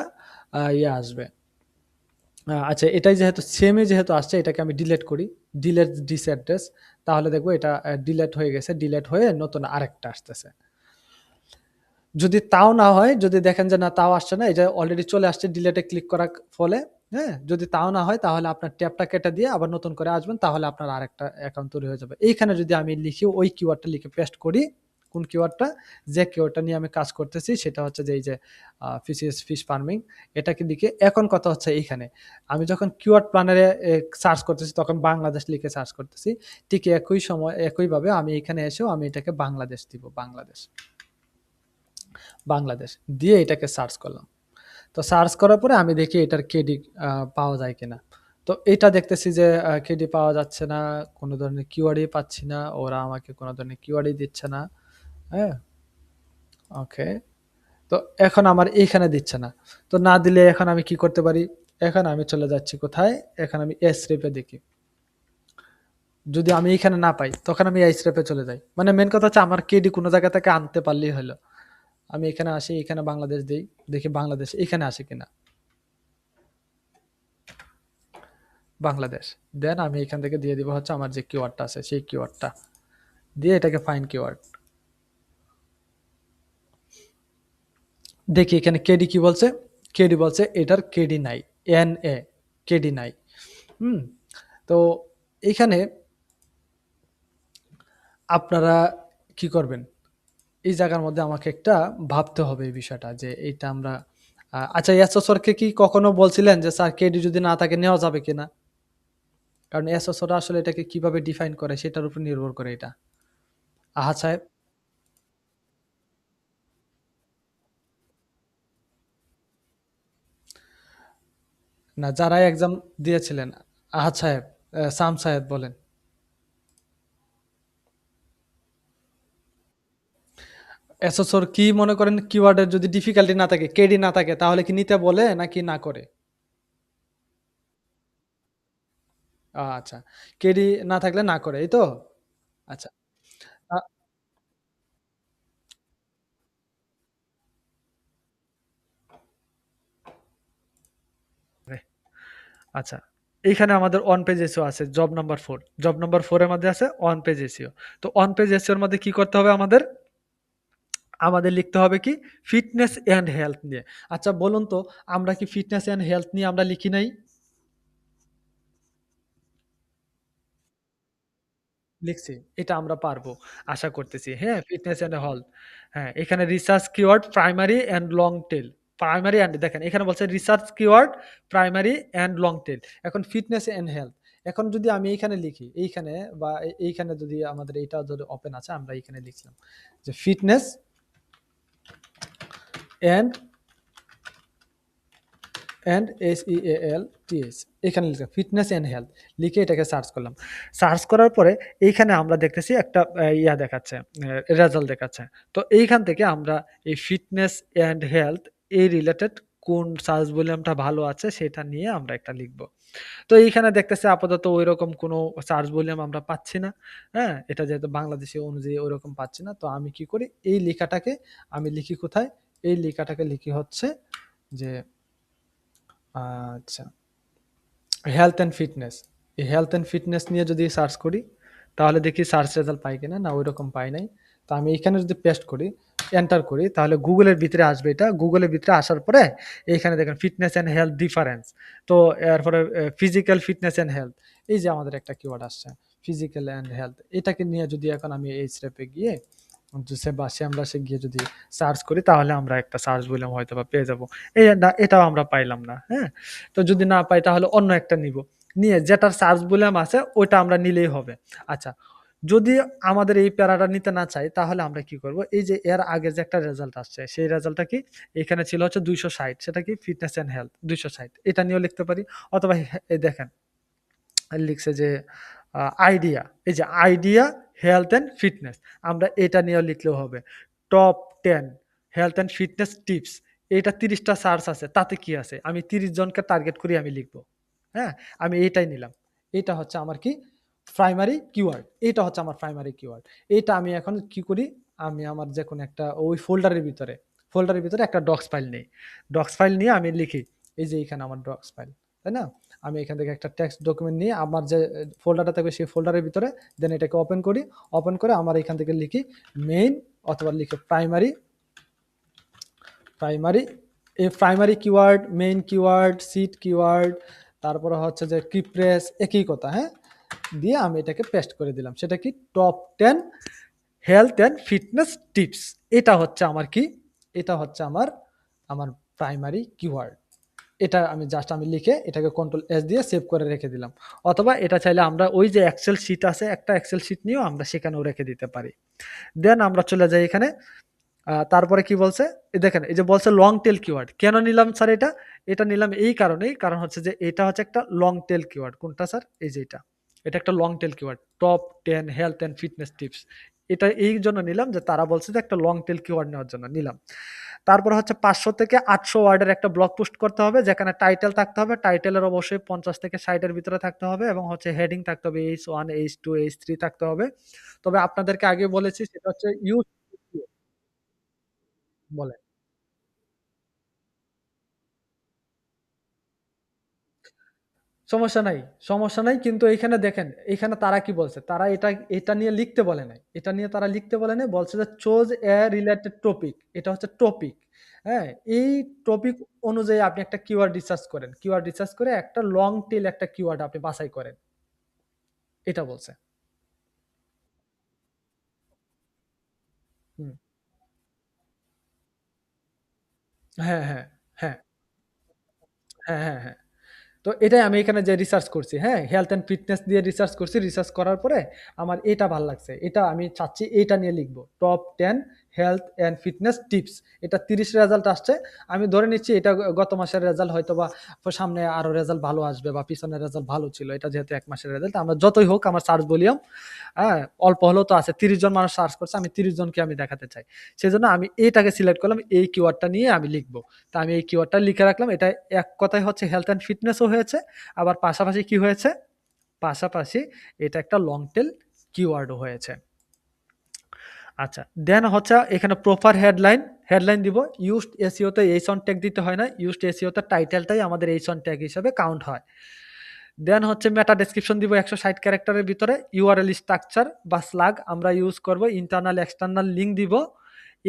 আসবে। আচ্ছা এটাই যেহেতু সেমই যেহেতু আসছে এটাকে আমি ডিলিট করি। ডিলিট দিস অ্যাড্রেস তাহলে দেখব এটা ডিলিট হয়ে গেছে। ডিলিট হয়ে নতুন আরেকটা আসতেছে। যদি তাও না হয়, যদি দেখেন যে না তাও আসছে না, এটা অলরেডি চলে আসছে ডিলিটে ক্লিক করার ফলে, হ্যাঁ? যদি তাও না হয় তাহলে আপনার ট্যাবটা কেটে দিয়ে আবার নতুন করে আসবেন তাহলে আপনার আরেকটা অ্যাকাউন্ট তৈরি হয়ে যাবে। এইখানে যদি আমি লিখি ওই কিওয়ার্ডটা লিখে পেস্ট করি, কোন কিওয়ার্ডটা? যে কিওয়ার্ডটা নিয়ে আমি কাজ করতেছি সেটা হচ্ছে যে এই যে ফিশ ফার্মিং এটাকে লিখে এখন কথা হচ্ছে এইখানে। আমি যখন কিওয়ার্ড প্ল্যানারে সার্চ করতেছি তখন বাংলাদেশ লিখে সার্চ করতেছি। ঠিক একই সময় একইভাবে আমি এখানে এসেও আমি এটাকে বাংলাদেশ দিব, বাংলাদেশ। বাংলাদেশ দিয়ে এটাকে সার্চ করলাম। তো সার্চ করার পরে আমি দেখি এটার কেডি পাওয়া যায় কিনা। তো এটা দেখতেছি যে কেডি পাওয়া যাচ্ছে না, কোনো ধরনের কিওয়ার্ডই পাচ্ছি না। ওরা আমাকে কোনো ধরনের কিওয়ার্ডই দিচ্ছে না। হ্যাঁ? ওকে। তো এখন আমার এইখানে দিচ্ছে না। তো না দিলে এখন আমি কি করতে পারি? এখন আমি চলে যাচ্ছি কোথায়? এখন আমি Ahrefs এ দেখি। যদি আমি এইখানে না পাই তখন আমি Ahrefs এ চলে যাই। মানে মেইন কথা হচ্ছে আমার কেডি কোনো জায়গা থেকে আনতে পারলেই হলো। আমি এখানে আসি, এখানে বাংলাদেশ দেই। দেখি বাংলাদেশ এখানে আসে কিনা। বাংলাদেশ। দেন আমি এখান থেকে দিয়ে দিব হচ্ছে আমার যে কিওয়ার্ডটা আছে সেই কিওয়ার্ডটা। দিয়ে এটাকে ফাইন্ড কিওয়ার্ড। দেখি এখানে কেডি কি বলছে? কেডি বলছে এটার কেডি নাই। এনএ কেডি নাই। হুম? তো এইখানে আপনারা কি করবেন? এই জায়গার মধ্যে আমাকে একটা ভাবতে হবে এই বিষয়টা যে এইটা আমরা আচ্ছা এসএসওরকে কি কখনো বলছিলেন যে স্যার কেডি যদি না থাকে নেওয়া যাবে কিনা? কারণ এসএসওরা আসলে এটাকে কিভাবে ডিফাইন করে সেটার উপর নির্ভর করে এটা। আহাদ সাহেব? না যারা এক্সাম দিয়েছিলেন, আহাদ সাহেব, সাম সাহেব বলেন। এসএসওর কি মনে করেন কিওয়ার্ডের যদি ডিফিকাল্টি না থাকে, কেডি না থাকে তাহলে কি নিতে বলে নাকি না করে? আচ্ছা। কেডি না থাকলে না করে, এই তো? আচ্ছা। আ আচ্ছা। এইখানে আমাদের অন পেজ এসইও আছে জব নাম্বার 4। জব নাম্বার 4 এর মধ্যে আছে অন পেজ এসইও। তো অন পেজ এসইও এর মধ্যে কি করতে হবে আমাদের? আমাদের লিখতে হবে কি? ফিটনেস অ্যান্ড হেলথ নিয়ে। আচ্ছা বলুন তো আমরা কি ফিটনেস অ্যান্ড হেলথ নিয়ে আমরা লিখি নাই? লিখছি। এটা আমরা পারবো। আশা করতেছি। হ্যাঁ? Fitness and health. হ্যাঁ, এখানে research keyword primary and long tail. Primary and দেখেন এখানে বলছে research keyword primary and long tail. এখন ফিটনেস অ্যান্ড হেলথ। এখন যদি আমি এইখানে লিখি, এইখানে বা এইখানে যদি আমাদের এইটা যদি ওপেন আছে আমরা এইখানে লিখলাম যে ফিটনেস অ্যান্ড SEALTH এখানে লিখলাম ফিটনেস অ্যান্ড হেলথ লিখে এটাকে সার্চ করলাম। সার্চ করার পরে এইখানে আমরা দেখতেছি একটা দেখাচ্ছে, রেজাল্ট দেখাচ্ছে। তো এইখান থেকে আমরা এই ফিটনেস অ্যান্ড হেলথ এই রিলেটেড কোন সার্চ ভলিউমটা ভালো আছে সেটা নিয়ে আমরা একটা লিখব। তো এইখানে দেখতেছি আপাতত ঐরকম কোনো সার্চ ভলিউম আমরা পাচ্ছি না। হ্যাঁ? এটা যেহেতু বাংলাদেশী অনুযায়ী ওইরকম পাচ্ছি না। তো আমি কি করি? এই লেখাটাকে আমি লিখি কোথায়? এই লেখাটাকে লিখি হচ্ছে যে আচ্ছা, হেলথ অ্যান্ড ফিটনেস। এই হেলথ অ্যান্ড ফিটনেস নিয়ে যদি সার্চ করি, তাহলে দেখি সার্চ রেজাল্ট পাই কিনা। না ঐরকম পাই নাই। তো আমি এখানে যদি পেস্ট করি, এন্টার করি তাহলে গুগলের ভিতরে আসবে এটা। গুগলের ভিতরে আসার পরে এইখানে দেখেন ফিটনেস অ্যান্ড হেলথ ডিফারেন্স। তো এরপরে ফিজিক্যাল ফিটনেস অ্যান্ড হেলথ। এই যে আমাদের একটা কিওয়ার্ড আসছে ফিজিক্যাল অ্যান্ড হেলথ। এটাকে নিয়ে যদি এখন আমি এই স্টেপে গিয়ে আমরা গিয়ে যদি সার্চ করি তাহলে আমরা একটা সার্চ বললাম হয়তো বা পেয়ে যাবো। এই না, এটাও আমরা পাইলাম না। হ্যাঁ, তো যদি না পাই তাহলে অন্য একটা নিব, নিয়ে যেটার সার্চ বললাম আছে ওইটা আমরা নিলেই হবে। আচ্ছা, যদি আমাদের এই প্যারাটা নিতে না চাই তাহলে আমরা কি করব, এই যে এর আগে যে একটা রেজাল্ট আসছে সেই রেজাল্টটা কি, এখানে ছিল হচ্ছে 260, সেটা কি ফিটনেস এন্ড হেলথ 260, এটা নিয়েও লিখতে পারি। অথবা এই দেখেন লিখছে যে আইডিয়া, এই যে আইডিয়া হেলথ অ্যান্ড ফিটনেস, আমরা এটা নিয়েও লিখলেও হবে। Top 10 health and fitness tips, এটা 30টা সার্চ আছে, তাতে কি আছে, আমি 30 জনকে টার্গেট করি আমি লিখবো। হ্যাঁ, আমি এইটাই নিলাম। এটা হচ্ছে আমার কি প্রাইমারি কিওয়ার্ড, এটা হচ্ছে আমার প্রাইমারি কিওয়ার্ড। এটা আমি এখন কি করি, আমি আমার যে কোনো একটা ওই ফোল্ডারের ভিতরে একটা ডক্স ফাইল নেই, ডক্স ফাইল নিয়ে আমি লিখি, এই যে এখানে আমার ডক্স ফাইল, তাই না? আমি এখান থেকে একটা টেক্সট ডকুমেন্ট নিয়ে আমার যে ফোল্ডারটা থাকবে সেই ফোল্ডারের ভিতরে দেন এটাকে ওপেন করি, ওপেন করে আমার এখান থেকে লিখি মেইন, অথবা লিখে প্রাইমারি। এই primary keyword, main keyword, seed keyword, তারপরে হচ্ছে যে কিপ্রেস, একই কথা। হ্যাঁ, দিয়ে আমি এটাকে পেস্ট করে দিলাম, সেটা কি top 10 health and fitness tips. এটা হচ্ছে আমার কি, এটা হচ্ছে আমার আমার প্রাইমারি কিওয়ার্ড। এটা আমি জাস্ট আমি লিখে এটাকে কন্ট্রোল S দিয়ে সেভ করে রেখে দিলাম। অথবা এটা চাইলে আমরা ওই যে এক্সেল শিট আছে, একটা এক্সেল শিট নিয়েও আমরা সেখানেও রেখে দিতে পারি। দেন আমরা চলে যাই এখানে। তারপরে কি বলছে, দেখেন এই যে বলছে লং টেল কিওয়ার্ড, কেন নিলাম স্যার এটা, এটা নিলাম এই কারণেই, কারণ হচ্ছে যে এটা হচ্ছে একটা লং টেল কিওয়ার্ড। কোনটা স্যার, এই যে এটা একটা long tail keyword, top 10 health and fitness tips. এটা এই জন্য নিলাম যে তারা বলছে যে একটা লং টেল কিওয়ার্ড নেওয়ার জন্য নিলাম। তারপর হচ্ছে 500 থেকে 800 ওয়ার্ডের একটা ব্লগ পোস্ট করতে হবে, যেখানে টাইটেল থাকতে হবে, টাইটেলের অবশ্যই 50 থেকে 60 এর ভিতরে থাকতে হবে, এবং হচ্ছে হেডিং থাকতে হবে H1 H2 H3 থাকতে হবে। তবে আপনাদেরকে আগে বলেছি সেটা হচ্ছে ইউজ, বলে সমস্যা নাই, সমস্যা নাই। কিন্তু এইখানে দেখেন, এইখানে তারা কি বলছে? তারা এটা নিয়ে লিখতে বলে নাই। এটা নিয়ে তারা লিখতে বলে নাই। বলছে যে choose a related topic। এটা হচ্ছে টপিক। হ্যাঁ? এই টপিক অনুযায়ী আপনি একটা কিওয়ার্ড রিসার্চ করেন। কিওয়ার্ড রিসার্চ করে একটা লং টেইল একটা কিওয়ার্ড আপনি বাছাই করেন। এটা বলছে। হুম। হ্যাঁ, হ্যাঁ, হ্যাঁ, হ্যাঁ, হ্যাঁ, হ্যাঁ। তো এটাই আমি এখানে যে রিসার্চ করছি, হ্যাঁ? হেলথ অ্যান্ড ফিটনেস দিয়ে রিসার্চ করছি। রিসার্চ করার পরে আমার এটা ভাল লাগছে। এটা আমি চাচ্ছি এইটা নিয়ে লিখবো। Top 10 health and fitness tips. এটা 30 রেজাল্ট আসছে। আমি ধরে নিচ্ছি এটা গত মাসের রেজাল্ট, হয়তোবা সামনে আরো রেজাল্ট ভালো আসবে বা পিছনের রেজাল্ট ভালো ছিল। এটা যেহেতু ১ মাসের রেজাল্ট, আমরা যতই হোক আমার সার্চ ভলিউম হ্যাঁ, অল্প হলেও তো আছে। ৩০ জন মানুষ সার্চ করছে। আমি ৩০ জনকে আমি দেখাতে চাই। সেজন্য আমি এইটাকে সিলেক্ট করলাম। এই কিওয়ার্ডটা নিয়ে আমি লিখবো। তো আমি এই কিওয়ার্ডটা লিখে রাখলাম। এটা এক কথায় হচ্ছে হেলথ অ্যান্ড ফিটনেসও হয়েছে। আবার পাশাপাশি কি হয়েছে? পাশাপাশি এটা একটা লং টেল কিওয়ার্ডও হয়েছে। আচ্ছা, দেন হচ্ছে এখানে প্রপার হেডলাইন দিব। ইউজড এসইও তে এইচ1 ট্যাগ দিতে হয় না। ইউজড এসইও তে টাইটেলটাই আমাদের এইচ1 ট্যাগ হিসেবে কাউন্ট হয়। দেন হচ্ছে মেটা ডেসক্রিপশন দিব ১৬০ ক্যারেক্টারের ভিতরে। ইউআরএল স্ট্রাকচার বা স্লাগ আমরা ইউজ করব। ইন্টারনাল এক্সটার্নাল লিঙ্ক দিব।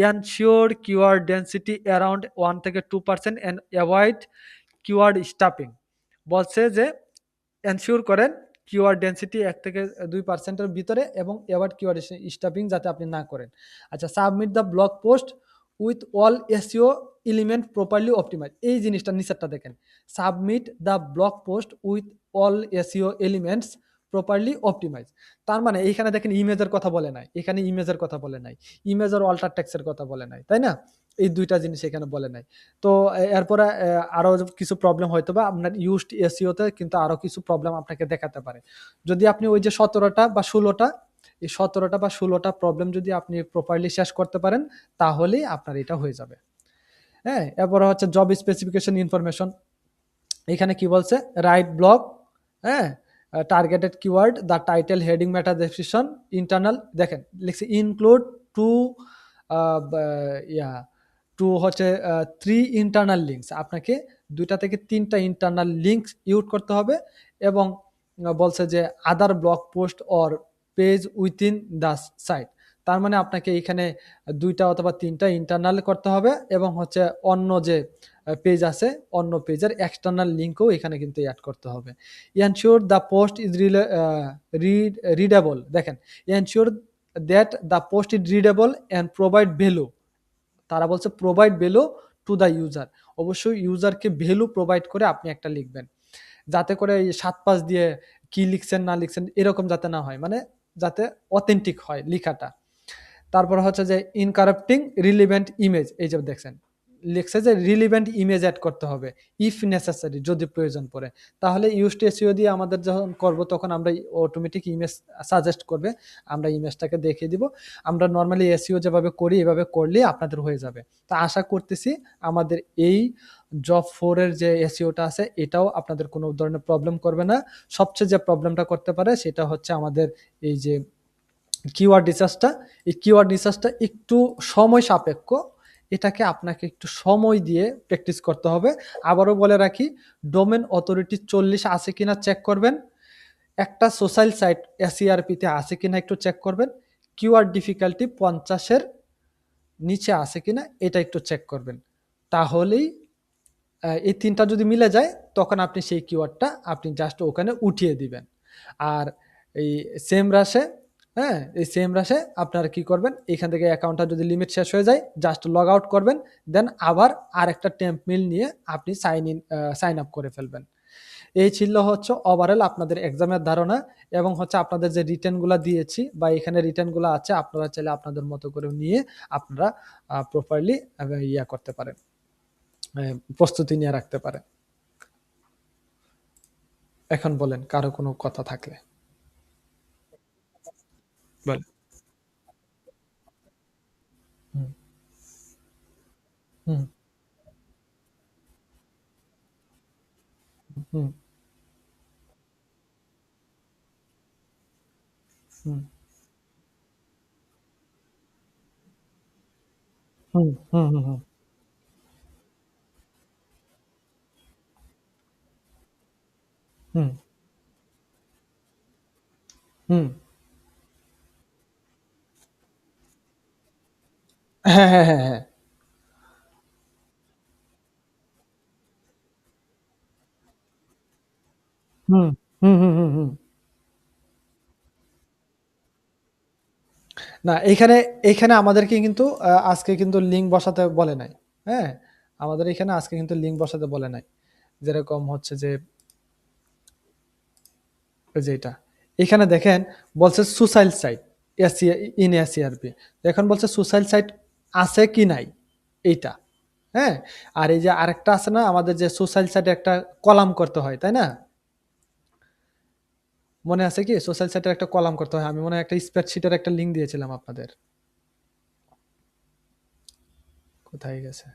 এনশিওর কিওয়ার্ড ডেনসিটি অ্যারাউন্ড 1 থেকে 2% এন্ড অ্যাভয়েড কিওয়ার্ড স্টাফিং। বলছে যে এনশিওর করেন কিওয়ার্ড ডেনসিটি ১ থেকে 2% এর ভিতরে, এবং এভার্ড কিওয়ার্ড স্টাফিং যাতে আপনি না করেন। আচ্ছা, submit the blog post with all SEO element properly optimise. এই জিনিসটা নিচেরটা দেখেন। Submit the blog post with all SEO elements properly optimise. তার মানে এইখানে দেখেন ইমেজের কথা বলে নাই। এখানে ইমেজের কথা বলে নাই। ইমেজ আর অল্টার টেক্সটের কথা বলে নাই। তাই না? এই ২ টা জিনিস এখানে বলে নাই। তো এরপরে আরো কিছু প্রবলেম হয়তোবা আপনার ইউজড এসইও তে কিন্তু আরো কিছু প্রবলেম আপনাকে দেখাতে পারে। যদি আপনি ওই যে ১৭টা বা ১৬টা, এই ১৭টা বা ১৬টা প্রবলেম যদি আপনি প্রপারলি শেষ করতে পারেন, তাহলেই আপনার এটা হয়ে যাবে। হ্যাঁ? এরপরে হচ্ছে জব স্পেসিফিকেশন ইনফরমেশন। এখানে কি বলছে? রাইট ব্লগ, হ্যাঁ? Targeted keyword, the title, heading, meta description, internal দেখেন লিখছে ইনক্লুড টু আ বা ইয়া টু হচ্ছে 3 ইন্টারনাল লিঙ্কস। আপনাকে ২ টা থেকে ৩ টা ইন্টারনাল লিঙ্কস ইউজ করতে হবে, এবং বলছে যে other blog post or page within the site. তার মানে আপনাকে এইখানে ২ টা অথবা ৩ টা ইন্টারনাল করতে হবে এবং হচ্ছে অন্য যে পেজ আছে, অন্য পেজের এক্সটার্নাল লিঙ্কও এখানে কিন্তু এড করতে হবে। Ensure the post is readable. দেখেন, ensure that the post is readable and provide value. তারা বলছে provide value to the user. অবশ্যই ইউজারকে ভ্যালু প্রোভাইড করে আপনি একটা লিখবেন। যাতে করে এই ৭-৫ দিয়ে কি লিখছেন না লিখছেন এরকম যাতে না হয়। মানে যাতে অথেন্টিক হয় লিখাটা। তারপর হচ্ছে যে ইনকারাপ্টিং রিলিভেন্ট ইমেজ, এই যে দেখছেন লিখছে যে রিলিভেন্ট ইমেজ অ্যাড করতে হবে ইফ নেসেসারি, যদি প্রয়োজন পড়ে। তাহলে ইউজ টু এসইও দিয়ে আমাদের যখন করব তখন আমরা অটোমেটিক ইমেজ সাজেস্ট করবে, আমরা ইমেজটাকে দেখিয়ে দিব। আমরা নর্মালি এসইও যেভাবে করি এভাবে করলেই আপনাদের হয়ে যাবে। তো আশা করতেছি আমাদের এই জব 4 এর যে এসইওটা আছে এটাও আপনাদের কোনো ধরনের প্রবলেম করবে না। সবচেয়ে যে প্রবলেমটা করতে পারে সেটা হচ্ছে আমাদের এই যে কিওয়ার্ড রিসার্চটা। এই কিওয়ার্ড রিসার্চটা একটু সময় সাপেক্ষ। এটাকে আপনাকে একটু সময় দিয়ে প্র্যাকটিস করতে হবে। আবারও বলে রাখি, ডোমেন অথরিটি 40 আছে কিনা চেক করবেন। একটা সোশ্যাল সাইট এসইআরপি তে আছে কিনা একটু চেক করবেন। কিওয়ার্ড ডিফিকাল্টি 50 এর নিচে আছে কিনা এটা একটু চেক করবেন। তাহলেই এই ৩ টা যদি মিলে যায় তখন আপনি সেই কিওয়ার্ডটা আপনি জাস্ট ওখানে উঠিয়ে দিবেন। আর এই সেমরাশে, হ্যাঁ? এই সেমরাশে আপনারা কি করবেন? এখান থেকে অ্যাকাউন্টটা যদি লিমিট শেষ হয়ে যায় জাস্ট লগ আউট করবেন। দেন আবার আরেকটা টেম্প মেইল নিয়ে আপনি সাইন আপ করে ফেলবেন। এই ছিল হচ্ছে ওভারঅল আপনাদের এক্সামের ধারণা এবং হচ্ছে আপনাদের যে রিটেন গুলা দিয়েছি বা এখানে রিটেন গুলা আছে আপনারা চাইলে আপনাদের মতো করে নিয়ে আপনারা প্রপারলি ইয়া করতে পারেন, প্রস্তুতি নিয়ে রাখতে পারেন। এখন বলেন কারো কোনো কথা থাকলে। বলেন। হুম, হুম, হুম, হুম, হুম, হুম, হুম, হুম, হুম, হুম। হ্যাঁ, হ্যাঁ, হ্যাঁ, হ্যাঁ। হুম, হুম, হুম, হুম, হুম। না এইখানে আমাদেরকে কিন্তু আজকে কিন্তু লিঙ্ক বসাতে বলে নাই। হ্যাঁ? আমাদের এখানে আজকে কিন্তু লিঙ্ক বসাতে বলে নাই। যেরকম হচ্ছে যে ওই যে এটা। এখানে দেখেন বলছে সুসাইড সাইট ইন এসইআরপি। এখন বলছে সুসাইড সাইট আছে কি নাই এইটা। হ্যাঁ? আর এই যে আরেকটা আছে না আমাদের যে সোশ্যাল সাইটে একটা কলাম করতে হয়, তাই না? মনে আছে কি? সোশ্যাল সাইটের একটা কলাম করতে হয়। আমি মনে হয় একটা স্প্রেডশিটের একটা লিঙ্ক দিয়েছিলাম আপনাদের। কোথায় গেছে?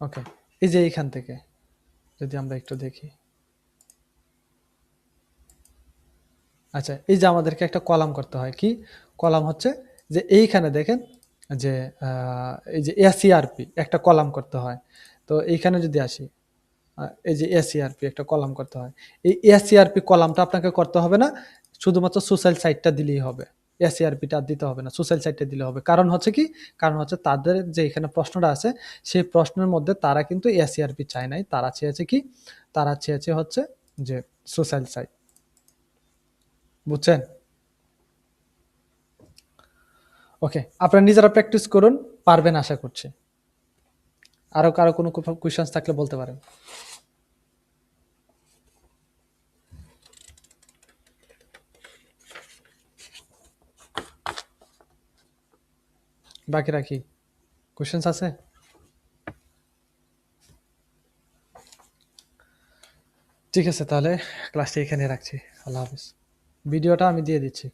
ওকে। এই যে এইখান থেকে যদি আমরা একটু দেখি। আচ্ছা, এই যে আমাদেরকে একটা কলাম করতে হয়। কি? কলাম হচ্ছে যে এইখানে দেখেন যে এই যে এসইআরপি একটা কলাম করতে হয়। তো এইখানে যদি আসি, এই যে এসইআরপি একটা কলাম করতে হয়। এই এসইআরপি কলামটা আপনাকে করতে হবে না। শুধুমাত্র সোশ্যাল সাইটটা দিলেই হবে। এসইআরপিটা আর দিতে হবে না। সোশ্যাল সাইটটা দিলে হবে। কারণ হচ্ছে কি? কারণ হচ্ছে তাদের যে এখানে প্রশ্নটা আছে, সেই প্রশ্নের মধ্যে তারা কিন্তু এসইআরপি চায় নাই। তারা চেয়েছে কি? তারা চেয়েছে হচ্ছে যে সোশ্যাল সাইট। বুঝছেন? ওকে। আপনারা নিজেরা প্র্যাকটিস করুন। পারবেন আশা করছি। আরো কারো কোনো কোয়েশ্চেনস থাকলে বলতে পারেন। বাকি রাখি। কোয়েশ্চেনস আছে? ঠিক আছে তাহলে ক্লাসটি এখানে রাখছি। আল্লাহ হাফেজ। ভিডিওটা আমি দিয়ে দিচ্ছি।